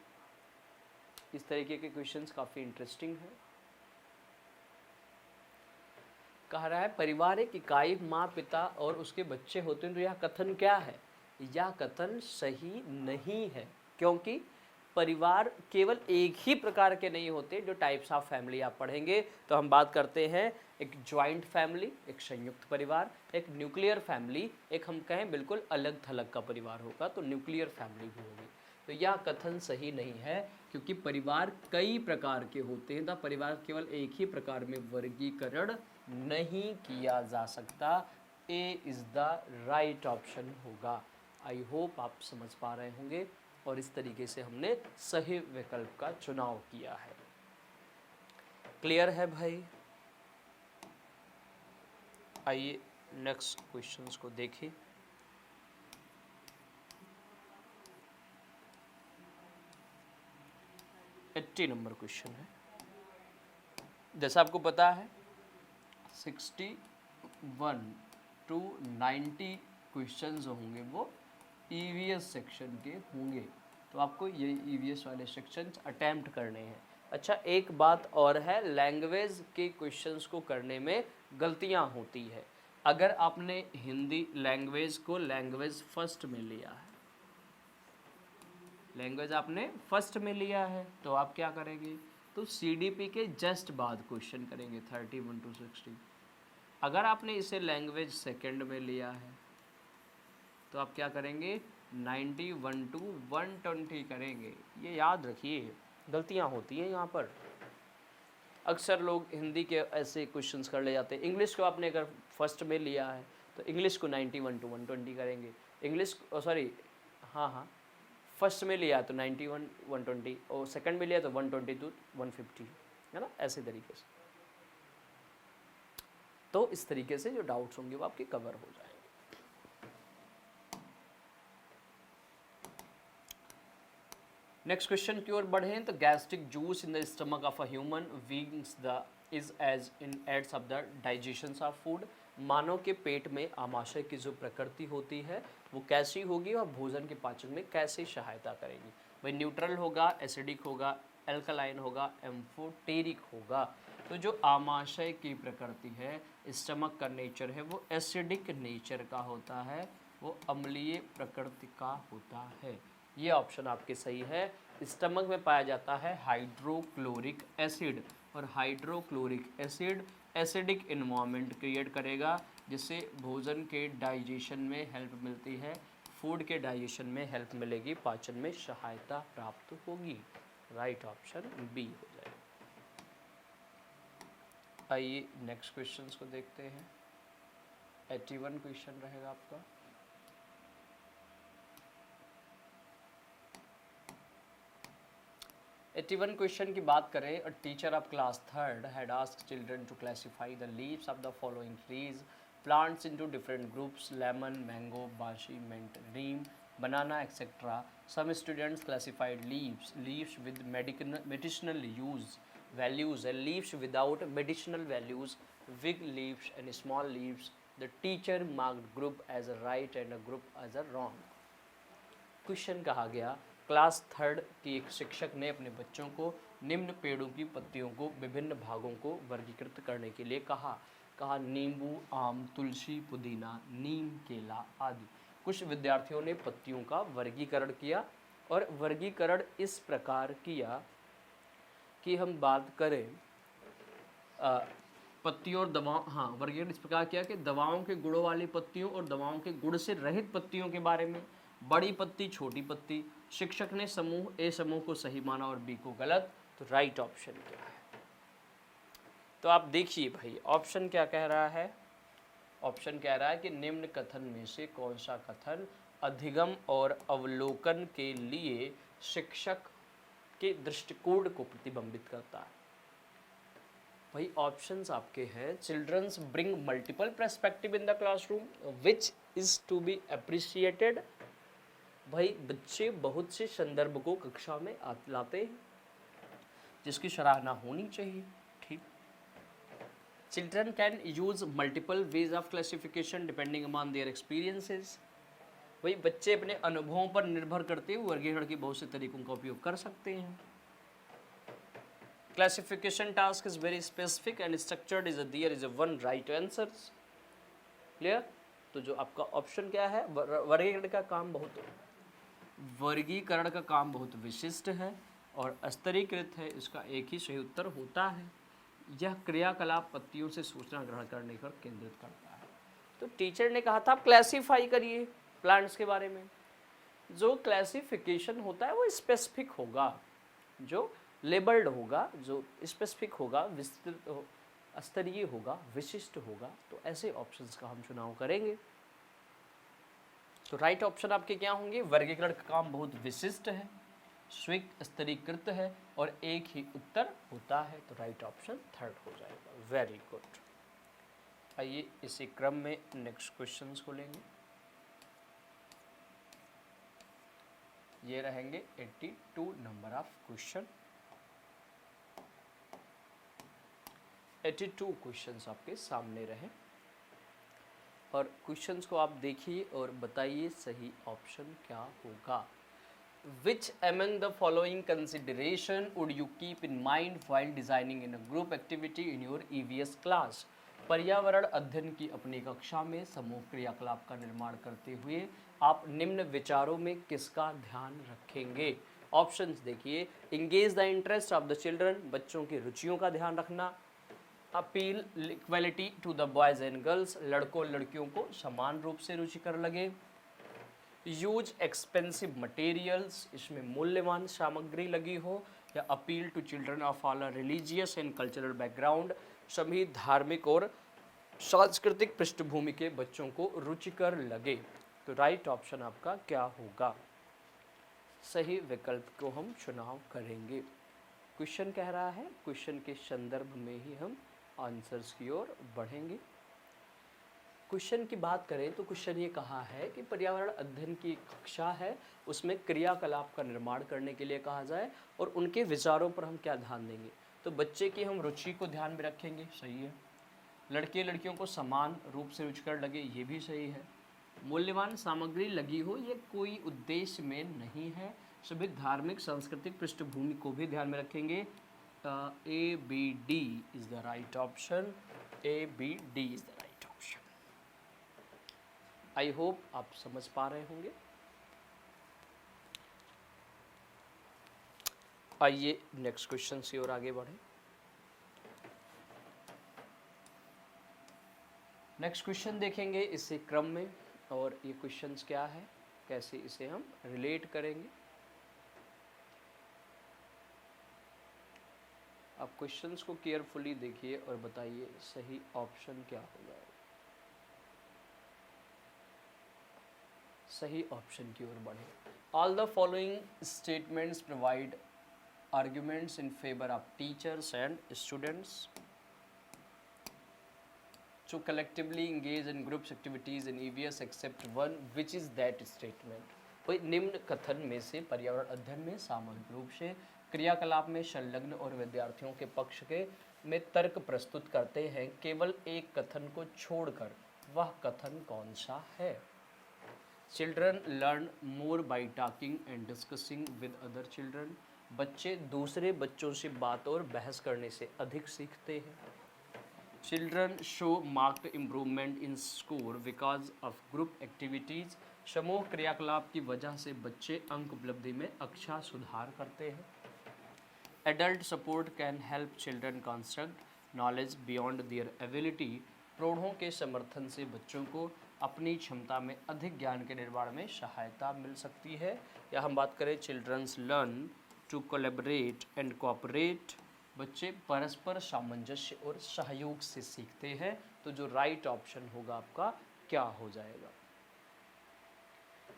इस तरीके के क्वेश्चंस काफ़ी इंटरेस्टिंग हैं। कह रहा है परिवार एक इकाई, माँ, पिता और उसके बच्चे होते हैं। तो यह कथन क्या है? यह कथन सही नहीं है क्योंकि परिवार केवल एक ही प्रकार के नहीं होते। जो टाइप्स ऑफ फैमिली आप पढ़ेंगे तो हम बात करते हैं एक जॉइंट फैमिली, एक संयुक्त परिवार, एक न्यूक्लियर फैमिली, एक हम कहें बिल्कुल अलग थलग का परिवार होगा तो न्यूक्लियर फैमिली भी होगी। तो यह कथन सही नहीं है क्योंकि परिवार कई प्रकार के होते हैं, तो परिवार केवल एक ही प्रकार में वर्गीकरण नहीं किया जा सकता। A is the right option होगा। आई होप आप समझ पा रहे होंगे और इस तरीके से हमने सही विकल्प का चुनाव किया है। क्लियर है भाई? आइए नेक्स्ट क्वेश्चंस को देखें। एट्टी नंबर क्वेश्चन है। जैसा आपको पता है 61 to 90 क्वेश्चंस होंगे वो ईवीएस सेक्शन के होंगे, तो आपको ये ईवीएस वाले सेक्शंस अटेम्प्ट करने हैं। अच्छा, एक बात और है, लैंग्वेज के क्वेश्चंस को करने में गलतियां होती है। अगर आपने हिंदी लैंग्वेज को लैंग्वेज फर्स्ट में लिया है, लैंग्वेज आपने फर्स्ट में लिया है, तो आप क्या करेंगे? तो सीडीपी के जस्ट बाद क्वेश्चन करेंगे 31 to 60। अगर आपने इसे लैंग्वेज सेकंड में लिया है तो आप क्या करेंगे? 91 to 120 करेंगे। ये याद रखिए, गलतियाँ होती हैं यहाँ पर। अक्सर लोग हिंदी के ऐसे क्वेश्चंस कर ले जाते हैं। इंग्लिश को आपने अगर फर्स्ट में लिया है तो इंग्लिश को 91 to 120 करेंगे। इंग्लिश सॉरी, हाँ, फर्स्ट में लिया तो 91 120 और सेकंड में लिया तो 120 to 150, है ना, ऐसे तरीके से। तो इस तरीके से जो डाउट्स होंगे वो आपके कवर हो जाएंगे। नेक्स्ट क्वेश्चन की ओर बढ़ें तो gastric juice in the stomach of a human weeks the is age in aids of the digestion of food. मानव के पेट में आमाशय की जो प्रकृति होती है वो कैसी होगी और भोजन के पाचन में कैसे सहायता करेगी। भाई न्यूट्रल होगा, एसिडिक होगा, एल्कलाइन होगा, एम्फोटेरिक होगा। तो जो आमाशय की प्रकृति है, स्टमक का नेचर है, वो एसिडिक नेचर का होता है, वो अम्लीय प्रकृति का होता है। ये ऑप्शन आपके सही है। स्टमक में पाया जाता है हाइड्रोक्लोरिक एसिड, और hydrochloric acid acidic environment create करेगा, जिससे भोजन के डाइजेशन में हेल्प मिलती है, फूड के डाइजेशन में हेल्प मिलेगी, पाचन में सहायता प्राप्त होगी। राइट ऑप्शन बी हो जाएगा। आइए नेक्स्ट क्वेश्चंस को देखते हैं। 81 क्वेश्चन रहेगा आपका। एट्टी-वन क्वेश्चन की बात करें, a teacher of class third had asked children to classify the leaves of the following trees plants into different groups, lemon, mango, बाशी, mint, neem, banana, etc. Some students classified leaves with medicinal use values and leaves without medicinal values, big leaves and small leaves. The teacher marked group as a right and a group as a wrong. Question कहा गया, class third की एक शिक्षक ने अपने बच्चों को निम्न पेड़ों की पत्तियों को विभिन्न भागों को वर्गीकृत करने के लिए कहा। नींबू, आम, तुलसी, पुदीना, नीम, केला आदि। कुछ विद्यार्थियों ने पत्तियों का वर्गीकरण किया और वर्गीकरण इस प्रकार किया कि हम बात करें पत्तियों और दवाओं, वर्गीकरण इस प्रकार किया कि दवाओं के गुणों वाली पत्तियों और दवाओं के गुण से रहित पत्तियों के बारे में। बड़ी पत्ती, छोटी पत्ती। शिक्षक ने समूह ए समूह को सही माना और बी को गलत। तो राइट ऑप्शन क्या है? तो आप देखिए भाई, ऑप्शन क्या कह रहा है। ऑप्शन कह रहा है कि निम्न कथन में से कौन सा कथन अधिगम और अवलोकन के लिए शिक्षक के दृष्टिकोण को प्रतिबिंबित करता है। भाई ऑप्शंस आपके हैं, childrens bring multiple perspective in the classroom which is to be appreciated. भाई बच्चे बहुत से संदर्भ को कक्षा में लाते हैं जिसकी सराहना होनी चाहिए। ठीक। Children can use multiple ways of classification depending upon their experiences. भाई बच्चे अपने अनुभवों पर निर्भर करते हुए वर्गीकरण के बहुत से तरीकों का उपयोग कर सकते हैं। Classification task is very specific and structured, is there is one right answer. Clear? तो जो आपका ऑप्शन क्या है, वर्गीकरण का काम बहुत विशिष्ट है और स्तरीकृत है, इसका एक ही सही उत्तर होता है। यह क्रियाकलाप पत्तियों से सूचना ग्रहण करने पर केंद्रित करता है। तो टीचर ने कहा था आप क्लासीफाई करिए प्लांट्स के बारे में। जो क्लासिफिकेशन होता है वो स्पेसिफिक होगा, जो लेबल्ड होगा, जो स्पेसिफिक होगा, विस्तृत स्तरीय होगा, विशिष्ट होगा। तो ऐसे ऑप्शंस का हम चुनाव करेंगे। तो राइट ऑप्शन आपके क्या होंगे, वर्गीकरण का काम बहुत विशिष्ट है, स्वीक स्तरीकृत है और एक ही उत्तर होता है। तो राइट ऑप्शन थर्ड हो जाएगा। Very good. आइए इसी क्रम में नेक्स्ट क्वेश्चंस को लेंगे। ये रहेंगे 82 नंबर ऑफ क्वेश्चन। 82 क्वेश्चंस आपके सामने रहे और क्वेश्चंस को आप देखिए और बताइए सही ऑप्शन क्या होगा। Which among the following consideration would you keep in mind while designing in a group activity in your EVS class? पर्यावरण अध्ययन की अपनी कक्षा में समूह क्रियाकलाप का निर्माण करते हुए आप निम्न विचारों में किसका ध्यान रखेंगे। ऑप्शंस देखिए, engage the interest of the children, बच्चों की रुचियों का ध्यान रखना। Appeal equality to the boys and girls, लड़कों लड़कियों को समान रूप से रुचिकर लगे। यूज एक्सपेंसिव मटेरियल्स, इसमें मूल्यवान सामग्री लगी हो, या appeal to children of all religious and cultural background, सभी धार्मिक और सांस्कृतिक पृष्ठभूमि के बच्चों को रुचिकर लगे। तो राइट ऑप्शन आपका क्या होगा? सही विकल्प को हम चुनाव करेंगे। क्वेश्चन कह रहा है, क्वेश्चन के संदर्भ में ही हम आंसर्स की ओर बढ़ेंगे। क्वेश्चन की बात करें तो क्वेश्चन ये कहा है कि पर्यावरण अध्ययन की कक्षा है, उसमें क्रियाकलाप का निर्माण करने के लिए कहा जाए और उनके विचारों पर हम क्या ध्यान देंगे। तो बच्चे की हम रुचि को ध्यान में रखेंगे, सही है। लड़के लड़कियों को समान रूप से रुचिकर लगे, ये भी सही है। मूल्यवान सामग्री लगी हो, ये कोई उद्देश्य में नहीं है। सभी धार्मिक सांस्कृतिक पृष्ठभूमि को भी ध्यान में रखेंगे। A B D is the right option. A B D is the right option. I hope आप समझ पा रहे होंगे। आइए नेक्स्ट क्वेश्चन की ओर आगे बढ़े। नेक्स्ट क्वेश्चन देखेंगे इसी क्रम में, और ये क्वेश्चंस क्या है, कैसे इसे हम रिलेट करेंगे। आप क्वेश्चंस को केयरफुली देखिए और बताइए सही ऑप्शन क्या होगा। सही ऑप्शन की ओर बढ़े। All the following statements provide arguments in favour of teachers and students to collectively engage in groups activities in EVS except one, which is that statement। कोई निम्न कथन में से पर्यावरण अध्ययन में सामूहिक रूप से क्रियाकलाप में संलग्न और विद्यार्थियों के पक्ष के में तर्क प्रस्तुत करते हैं, केवल एक कथन को छोड़कर, वह कथन कौन सा है? Children learn more by talking and discussing with other children. बच्चे दूसरे बच्चों से बात और बहस करने से अधिक सीखते हैं। Children show marked improvement in score because of group activities. समूह क्रियाकलाप की वजह से बच्चे अंक उपलब्धि में अच्छा सुधार करते हैं। Adult support can help children construct knowledge beyond their ability. प्रौढ़ों के समर्थन से बच्चों को अपनी क्षमता में अधिक ज्ञान के निर्माण में सहायता मिल सकती है। या हम बात करें childrens learn to collaborate and cooperate. बच्चे परस्पर सामंजस्य और सहयोग से सीखते हैं। तो जो राइट ऑप्शन होगा आपका क्या हो जाएगा?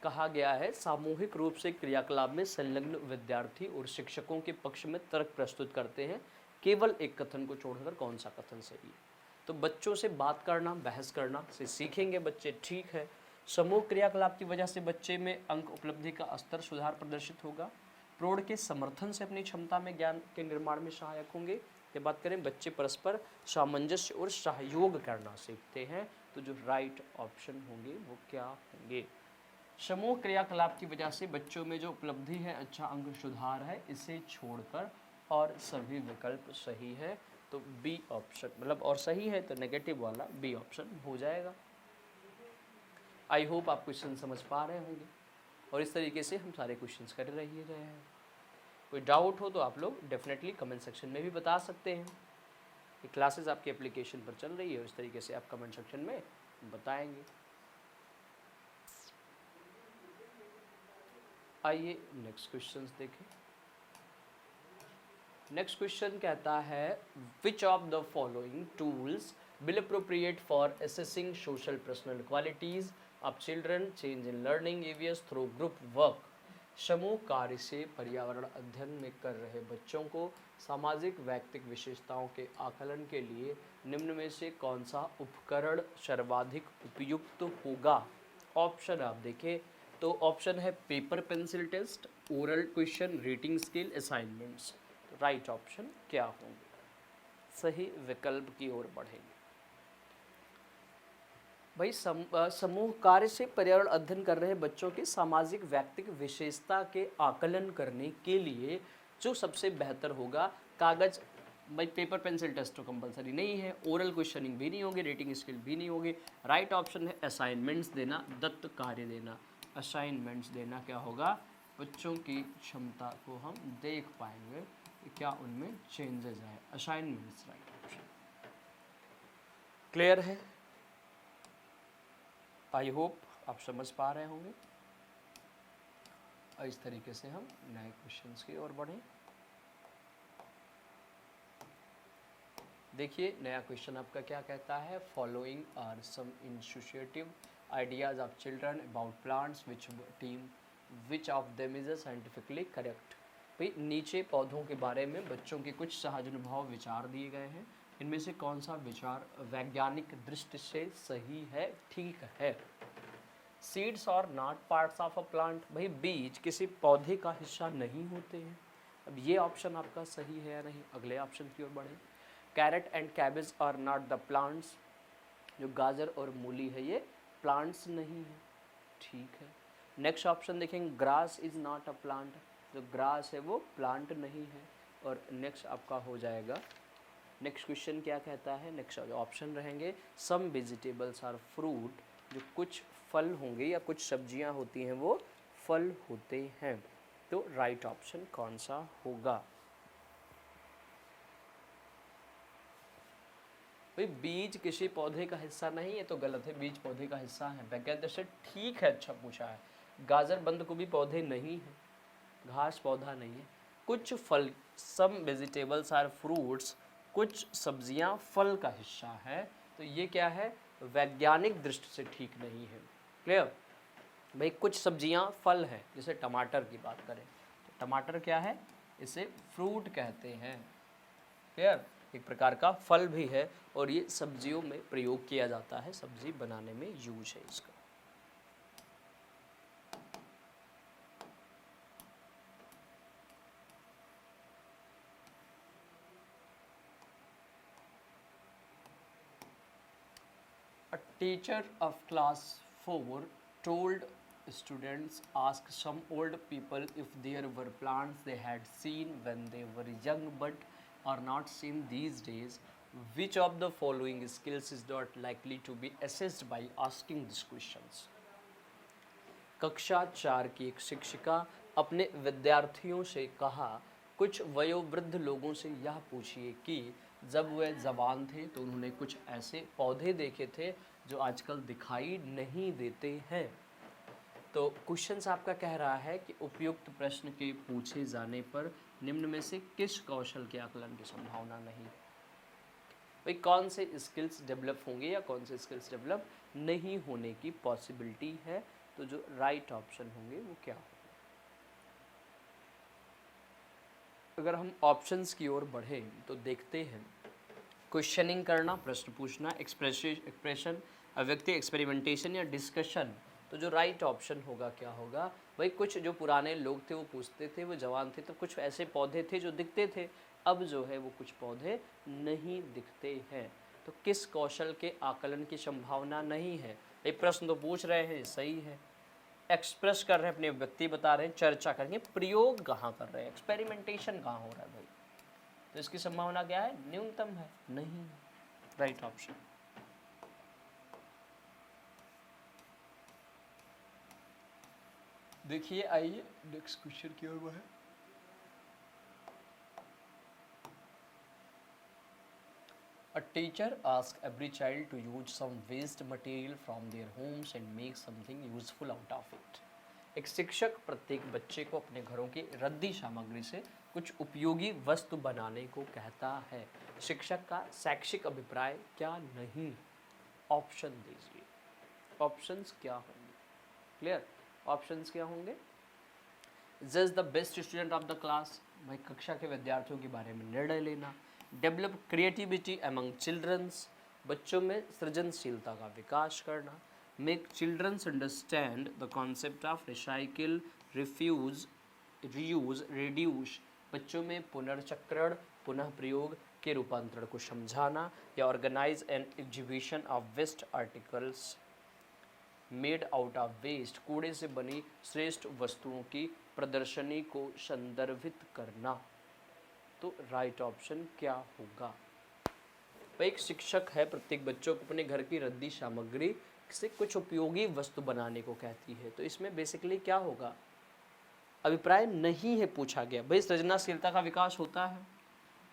कहा गया है सामूहिक रूप से क्रियाकलाप में संलग्न विद्यार्थी और शिक्षकों के पक्ष में तर्क प्रस्तुत करते हैं, केवल एक कथन को छोड़कर कौन सा कथन सही है? तो बच्चों से बात करना, बहस करना से सीखेंगे बच्चे, ठीक है। समूह क्रियाकलाप की वजह से बच्चे में अंक उपलब्धि का स्तर सुधार प्रदर्शित होगा। प्रौढ़ के समर्थन से अपनी क्षमता में ज्ञान के निर्माण में सहायक होंगे। ये बात करें बच्चे परस्पर सामंजस्य और सहयोग करना सीखते हैं। तो जो राइट ऑप्शन होंगे वो क्या होंगे? समूह क्रियाकलाप की वजह से बच्चों में जो उपलब्धि है, अच्छा अंक सुधार है, इसे छोड़कर और सभी विकल्प सही है। तो बी ऑप्शन, मतलब और सही है तो नेगेटिव वाला बी ऑप्शन हो जाएगा। आई होप आप क्वेश्चन समझ पा रहे होंगे और इस तरीके से हम सारे क्वेश्चंस कर रहे हैं। कोई डाउट हो तो आप लोग डेफिनेटली कमेंट सेक्शन में भी बता सकते हैं। ये क्लासेस आपकी एप्लीकेशन पर चल रही है और इस तरीके से आप कमेंट सेक्शन में बताएंगे। आइए नेक्स्ट क्वेश्चन देखें। नेक्स्ट क्वेश्चन कहता है which of the following tools will appropriate for assessing social personal qualities of children change in learning areas through group work. समूह कार्य से पर्यावरण अध्ययन में कर रहे बच्चों को सामाजिक वैयक्तिक विशेषताओं के आकलन के लिए निम्न में से कौन सा उपकरण सर्वाधिक उपयुक्त होगा? ऑप्शन आप देखें तो ऑप्शन है paper pencil test, oral question, rating scale, assignments. तो राइट ऑप्शन क्या होंगे? सही विकल्प की ओर बढ़ेंगे। भाई समूह कार्य से पर्यावरण अध्ययन कर रहे बच्चों के सामाजिक वैयक्तिक विशेषता के आकलन करने के लिए जो सबसे बेहतर होगा, कागज, भाई पेपर पेंसिल टेस्ट तो कंपलसरी नहीं है, ओरल क्वेश्चनिंग भी नहीं होगी, रेटिंग स्किल भी नहीं होगी। राइट ऑप्शन है असाइनमेंट्स देना, दत्त कार्य देना। असाइनमेंट्स देना क्या होगा? बच्चों की क्षमता को हम देख पाएंगे क्या उनमें चेंजेस है। Assignments right option. क्लियर है? आई होप आप समझ पा रहे होंगे। और इस तरीके से हम नए क्वेश्चंस की ओर बढ़ें। देखिए नया क्वेश्चन आपका क्या कहता है, following are some associative ideas of children about plants which of them is scientifically correct. भाई नीचे पौधों के बारे में बच्चों के कुछ सहज अनुभव विचार दिए गए हैं, इनमें से कौन सा विचार वैज्ञानिक दृष्टि से सही है, ठीक है। सीड्स और not parts of a plant, भाई बीज किसी पौधे का हिस्सा नहीं होते हैं। अब ये ऑप्शन आपका सही है या नहीं, अगले ऑप्शन की ओर बढ़े। Carrot and cabbage are not the plants, जो गाजर और मूली है ये प्लांट्स नहीं है, ठीक है। नेक्स्ट ऑप्शन देखेंगे, grass is not a plant, जो ग्रास है वो प्लांट नहीं है। और नेक्स्ट आपका हो जाएगा, नेक्स्ट क्वेश्चन क्या कहता है, नेक्स्ट ऑप्शन रहेंगे सम वेजिटेबल्स आर फ्रूट, जो कुछ फल होंगे या कुछ सब्जियां होती हैं वो फल होते हैं। तो राइट ऑप्शन कौन सा होगा। भाई बीज किसी पौधे का हिस्सा नहीं है तो गलत है, बीज पौधे का हिस्सा है। वैज्ञानिक से ठीक है, अच्छा पूछा है। गाजर बंद गोभी पौधे नहीं है, घास पौधा नहीं है। कुछ फल, सम वेजिटेबल्स आर फ्रूट्स, कुछ सब्जियां फल का हिस्सा है, तो ये क्या है, वैज्ञानिक दृष्टि से ठीक नहीं है। क्लियर। भाई कुछ सब्जियां फल हैं, जैसे टमाटर की बात करें तो टमाटर क्या है, इसे फ्रूट कहते हैं। क्लियर, एक प्रकार का फल भी है और ये सब्जियों में प्रयोग किया जाता है, सब्जी बनाने में यूज है इसका। A teacher of class 4 told students ask some old people if there were plants they had seen when they were young but are not seen these days. Which of the following skills is not likely to be assessed by asking these questions? कक्षा 4 की एक शिक्षिका अपने विद्यार्थियों से कहा, कुछ वयोवृद्ध लोगों से यह पूछिए कि जब वे जवान थे तो उन्होंने कुछ ऐसे पौधे देखे थे जो आजकल दिखाई नहीं देते हैं। तो क्वेश्चंस आपका कह रहा है कि उपयुक्त प्रश्न के पूछे जाने पर निम्न में से किस कौशल के आकलन की संभावना नहीं। भाई कौन से स्किल्स डेवलप होंगे या कौन से स्किल्स डेवलप नहीं होने की पॉसिबिलिटी है, तो जो राइट ऑप्शन होंगे वो क्या होंगे। अगर हम ऑप्शंस की ओर बढ़ें तो देखते हैं, क्वेश्चनिंग करना, प्रश्न पूछना, एक्सप्रेशन, अभिव्यक्ति, एक्सपेरिमेंटेशन या डिस्कशन, तो जो राइट ऑप्शन होगा क्या होगा। भाई कुछ जो पुराने लोग थे वो पूछते थे, वो जवान थे तो कुछ ऐसे पौधे थे जो दिखते थे, अब जो है वो कुछ पौधे नहीं दिखते हैं। तो किस कौशल के आकलन की संभावना नहीं है। भाई प्रश्न तो पूछ रहे हैं, सही है, एक्सप्रेस कर रहे हैं, अपने व्यक्ति बता रहे हैं, चर्चा करेंगे, प्रयोग कहाँ कर रहे हैं, एक्सपेरिमेंटेशन कहाँ हो रहा है भाई, तो इसकी संभावना क्या है, न्यूनतम है, नहीं। Right option. देखिए आइए नेक्स्ट क्वेश्चन की ओर बढ़े। A teacher asks every child to use some waste material from their homes and make something useful out of it. एक शिक्षक प्रत्येक बच्चे को अपने घरों की रद्दी सामग्री से कुछ उपयोगी वस्तु बनाने को कहता है। शिक्षक का शैक्षिक अभिप्राय क्या नहीं। ऑप्शन दीजिए, ऑप्शंस क्या होंगे। क्लियर, ऑप्शंस क्या होंगे। जज the best student of the class, भाई कक्षा के विद्यार्थियों के बारे में निर्णय लेना। डेवलप क्रिएटिविटी एमंग चिल्ड्रंस, बच्चों में सृजनशीलता का विकास करना। Make childrens understand the concept of recycle, refuse, reuse, reduce, बच्चों में पुनर्चक्रण, पुनः प्रयोग के रूपांतरण को समझाना। या organize an exhibition of waste articles made out of waste, कूड़े से बनी श्रेष्ठ वस्तुओं की प्रदर्शनी को संदर्भित करना। तो राइट ऑप्शन क्या होगा। एक शिक्षक है, प्रत्येक बच्चों को अपने घर की रद्दी सामग्री से कुछ उपयोगी वस्तु बनाने को कहती है, तो इसमें बेसिकली क्या होगा, अभिप्राय नहीं है पूछा गया। भाई सृजनाशीलता का विकास होता है,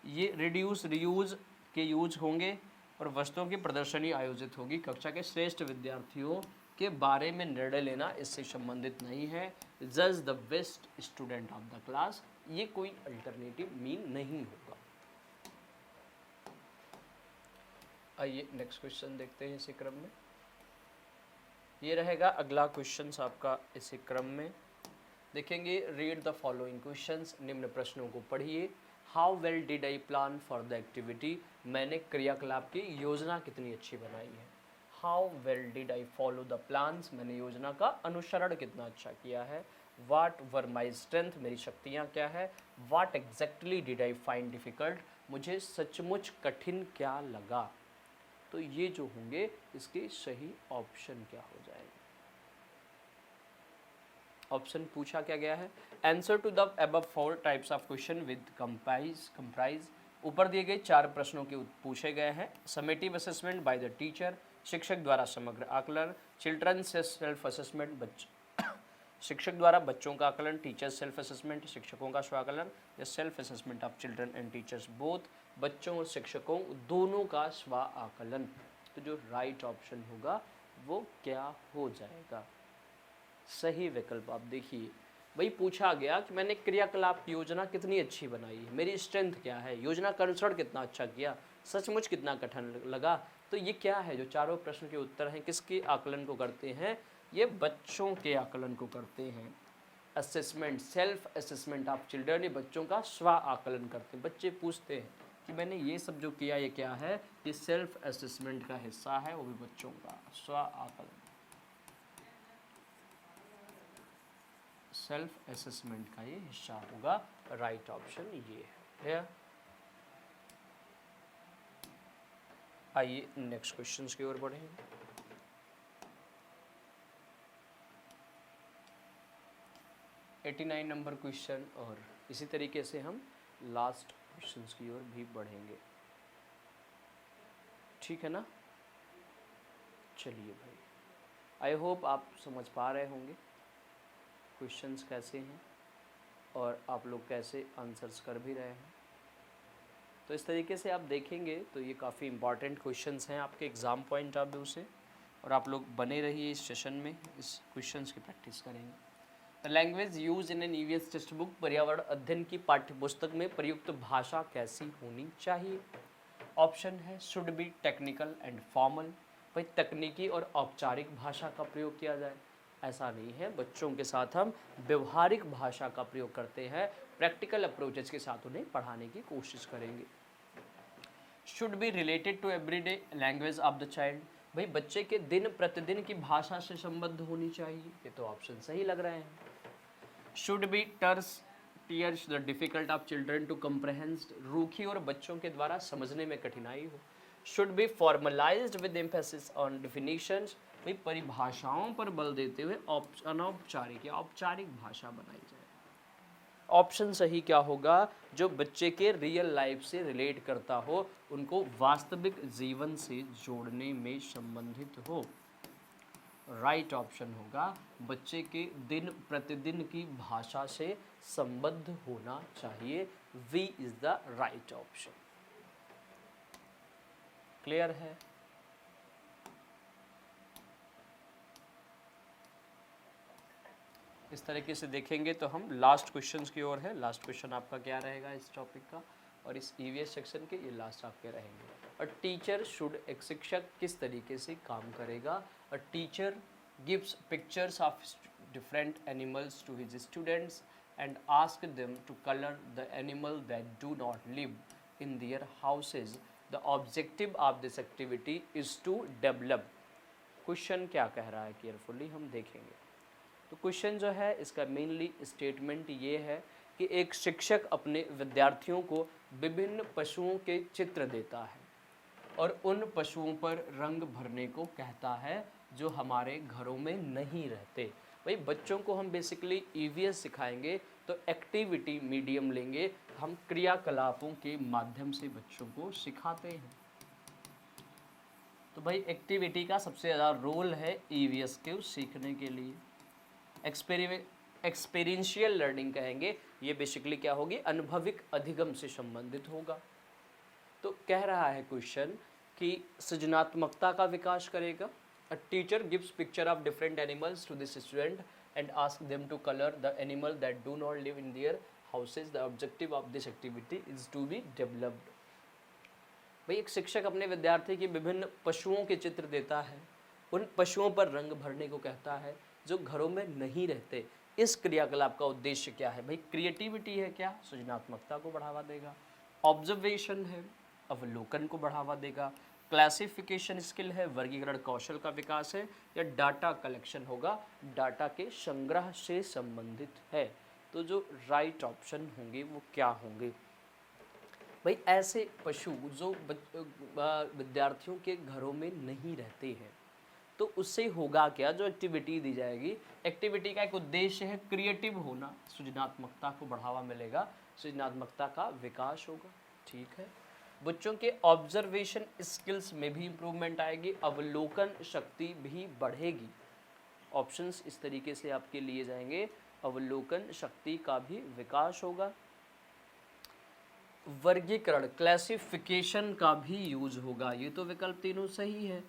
ये रिड्यूस, रीयूज के यूज होंगे और वस्तुओं की प्रदर्शनी आयोजित होगी कक्षा के श्रेष्ठ विद्यार्थियों के बारे में निर्णय लेना इससे संबंधित नहीं है। जज the best student of the class, ये कोई अल्टरनेटिव मीन नहीं होगा। आइए नेक्स्ट क्वेश्चन देखते हैं इसी क्रम में। ये रहेगा अगला क्वेश्चन आपका इसी क्रम में। देखेंगे, रीड द फॉलोइंग क्वेश्चंस, निम्न प्रश्नों को पढ़िए। How well did I plan for the activity, मैंने क्रियाकलाप की योजना कितनी अच्छी बनाई है। How well did I follow the plans, मैंने योजना का अनुसरण कितना अच्छा किया है। वाट वर माई स्ट्रेंथ, मेरी शक्तियाँ क्या है। What exactly did I find difficult, मुझे सचमुच कठिन क्या लगा। तो ये जो होंगे इसके सही ऑप्शन क्या हो जाएंगे। ऑप्शन पूछा क्या गया है, answer to the above 4 types of question with comprise. ऊपर दिए गए 4 प्रश्नों के पूछे गए हैं। Summative assessment by the teacher, शिक्षक द्वारा समग्र आकलन। चिल्ड्रन सेल्फ असेसमेंट, शिक्षक द्वारा बच्चों का आकलन। टीचर सेल्फ असेसमेंट, शिक्षकों का स्वाकलन। या self assessment of children and teachers both, बच्चों और शिक्षकों दोनों का स्व आकलन। तो जो राइट ऑप्शन होगा वो क्या हो जाएगा, सही विकल्प आप देखिए। वही पूछा गया कि मैंने क्रियाकलाप की योजना कितनी अच्छी बनाई है, मेरी स्ट्रेंथ क्या है, योजना का अनुसरण कितना अच्छा किया, सचमुच कितना कठिन लगा। तो ये क्या है, जो चारों प्रश्न के उत्तर हैं किसके आकलन को करते हैं, ये बच्चों के आकलन को करते हैं। Assessment, self assessment of children, ये बच्चों का स्व आकलन करते हैं। बच्चे पूछते हैं कि मैंने ये सब जो किया ये क्या है, ये सेल्फ असेसमेंट का हिस्सा है, वो भी बच्चों का स्व आकलन। सेल्फ असेसमेंट का ये हिस्सा होगा, राइट ऑप्शन ये है। आइए नेक्स्ट क्वेश्चंस की ओर बढ़ेंगे। एटी 89 नंबर क्वेश्चन, और इसी तरीके से हम लास्ट क्वेश्चंस की ओर भी बढ़ेंगे, ठीक है ना। चलिए भाई, आई होप आप समझ पा रहे होंगे क्वेश्चंस कैसे हैं और आप लोग कैसे आंसर्स कर भी रहे हैं। तो इस तरीके से आप देखेंगे तो ये काफ़ी इंपॉर्टेंट क्वेश्चंस हैं आपके एग्ज़ाम पॉइंट ऑफ व्यू से, और आप लोग बने रहिए इस सेशन में, इस क्वेश्चंस की प्रैक्टिस करेंगे। The language use in an EVS text book, पर्यावरण अध्ययन की पाठ्यपुस्तक में प्रयुक्त भाषा कैसी होनी चाहिए। ऑप्शन है should be technical and formal, भाई तकनीकी और औपचारिक भाषा का प्रयोग किया जाए। ऐसा नहीं है, बच्चों के साथ हम व्यवहारिक भाषा का प्रयोग करते हैं, प्रैक्टिकल अप्रोचेस के साथ उन्हें पढ़ाने की कोशिश करेंगे। Should be related to everyday language of the child, भाई बच्चे के दिन प्रतिदिन की भाषा से संबद्ध होनी चाहिए। ये तो ऑप्शन सही लग रहे हैं। Should be tears the difficult of children to comprehend, रूखी और बच्चों के द्वारा समझने में कठिनाई हो। Should be formalised with emphasis on definitions, भाई परिभाषाओं पर बल देते हुए अनौपचारिक या औपचारिक भाषा बनाई जाए। ऑप्शन सही क्या होगा, जो बच्चे के रियल लाइफ से रिलेट करता हो, उनको वास्तविक जीवन से जोड़ने में संबंधित हो। राइट ऑप्शन होगा बच्चे के दिन प्रतिदिन की भाषा से संबद्ध होना चाहिए। V is the right option. Clear है। इस तरीके से देखेंगे तो हम लास्ट क्वेश्चंस की ओर है। लास्ट क्वेश्चन आपका क्या रहेगा इस टॉपिक का, और इस ईवीएस सेक्शन के ये लास्ट आपके रहेंगे। अ टीचर शुड, एक शिक्षक किस तरीके से काम करेगा। A teacher gives pictures of different animals to his students and ask them to colour the animal that do not live in their houses. The objective of this activity is to develop. Question क्या कह रहा है carefully हम देखेंगे। तो question जो है इसका मेनली स्टेटमेंट ये है कि एक शिक्षक अपने विद्यार्थियों को विभिन्न पशुओं के चित्र देता है और उन पशुओं पर रंग भरने को कहता है जो हमारे घरों में नहीं रहते। भाई बच्चों को हम बेसिकली ईवीएस सिखाएंगे तो एक्टिविटी मीडियम लेंगे, हम क्रियाकलापों के माध्यम से बच्चों को सिखाते हैं। तो भाई एक्टिविटी का सबसे ज़्यादा रोल है ईवीएस के सीखने के लिए। एक्सपीरियंशियल लर्निंग कहेंगे, ये बेसिकली क्या होगी, अनुभविक अधिगम से संबंधित होगा। तो कह रहा है क्वेश्चन कि सृजनात्मकता का विकास करेगा, A teacher gives picture of different animals to this student and asks them to color the animal that do not live in their houses. The objective of this activity is to be developed. भाई एक शिक्षक अपने विद्यार्थी की विभिन्न पशुओं के चित्र देता है, उन पशुओं पर रंग भरने को कहता है जो घरों में नहीं रहते। इस क्रियाकलाप का उद्देश्य क्या है? भाई क्रिएटिविटी है क्या? सृजनात्मकता को बढ़ावा देगा। ऑब्जर्वेशन है, अवलोकन को बढ़ावा देगा। क्लासिफिकेशन स्किल है, वर्गीकरण कौशल का विकास है। या डाटा कलेक्शन होगा, डाटा के संग्रह से संबंधित है। तो जो राइट ऑप्शन होंगे वो क्या होंगे? भाई ऐसे पशु जो विद्यार्थियों के घरों में नहीं रहते हैं, तो उससे होगा क्या? जो एक्टिविटी दी जाएगी, एक्टिविटी का एक उद्देश्य है क्रिएटिव होना, सृजनात्मकता को बढ़ावा मिलेगा, सृजनात्मकता का विकास होगा। ठीक है, बच्चों के ऑब्जर्वेशन स्किल्स में भी इम्प्रूवमेंट आएगी, अवलोकन शक्ति भी बढ़ेगी। ऑप्शंस इस तरीके से आपके लिए जाएंगे, अवलोकन शक्ति का भी विकास होगा, वर्गीकरण क्लासिफिकेशन का भी यूज होगा। ये तो विकल्प तीनों सही है।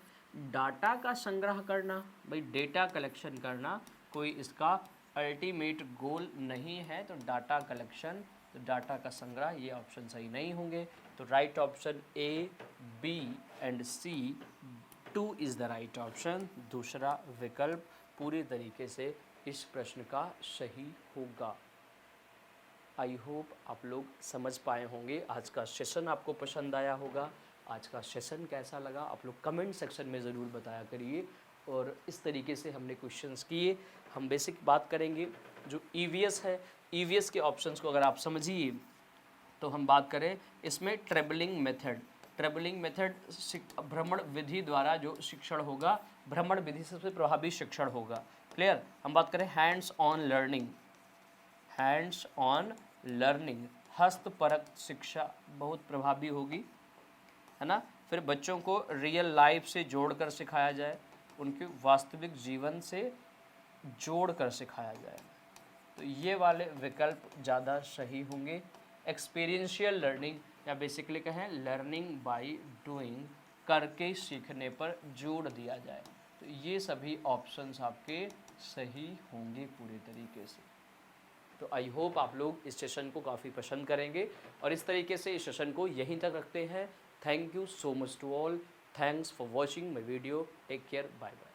डाटा का संग्रह करना, भाई डेटा कलेक्शन करना कोई इसका अल्टीमेट गोल नहीं है, तो डाटा कलेक्शन, तो डाटा का संग्रह, ये ऑप्शन सही नहीं होंगे। तो right option A, B and C 2 is the right option. दूसरा विकल्प पूरी तरीके से इस प्रश्न का सही होगा। आई होप आप लोग समझ पाए होंगे। आज का सेशन आपको पसंद आया होगा। आज का सेशन कैसा लगा आप लोग कमेंट सेक्शन में ज़रूर बताया करिए। और इस तरीके से हमने क्वेश्चंस किए। हम बेसिक बात करेंगे जो ईवीएस है, ईवीएस के ऑप्शंस को अगर आप समझिए तो हम बात करें इसमें ट्रेवलिंग मेथड, ट्रेवलिंग मेथड भ्रमण विधि द्वारा जो शिक्षण होगा, भ्रमण विधि सबसे प्रभावी शिक्षण होगा। क्लियर? हम बात करें hands on learning, hands on learning, हस्तपरक शिक्षा बहुत प्रभावी होगी, है ना। फिर बच्चों को रियल लाइफ से जोड़कर सिखाया जाए, उनके वास्तविक जीवन से जोड़कर सिखाया जाए, तो ये वाले विकल्प ज़्यादा सही होंगे। एक्सपीरियंशियल लर्निंग या बेसिकली कहें लर्निंग बाय डूइंग, करके सीखने पर जोड़ दिया जाए, तो ये सभी ऑप्शंस आपके सही होंगे पूरे तरीके से। तो आई होप आप लोग इस सेशन को काफ़ी पसंद करेंगे और इस तरीके से इस सेशन को यहीं तक रखते हैं। Thank you so much to all, thanks for watching my video, take care, bye bye.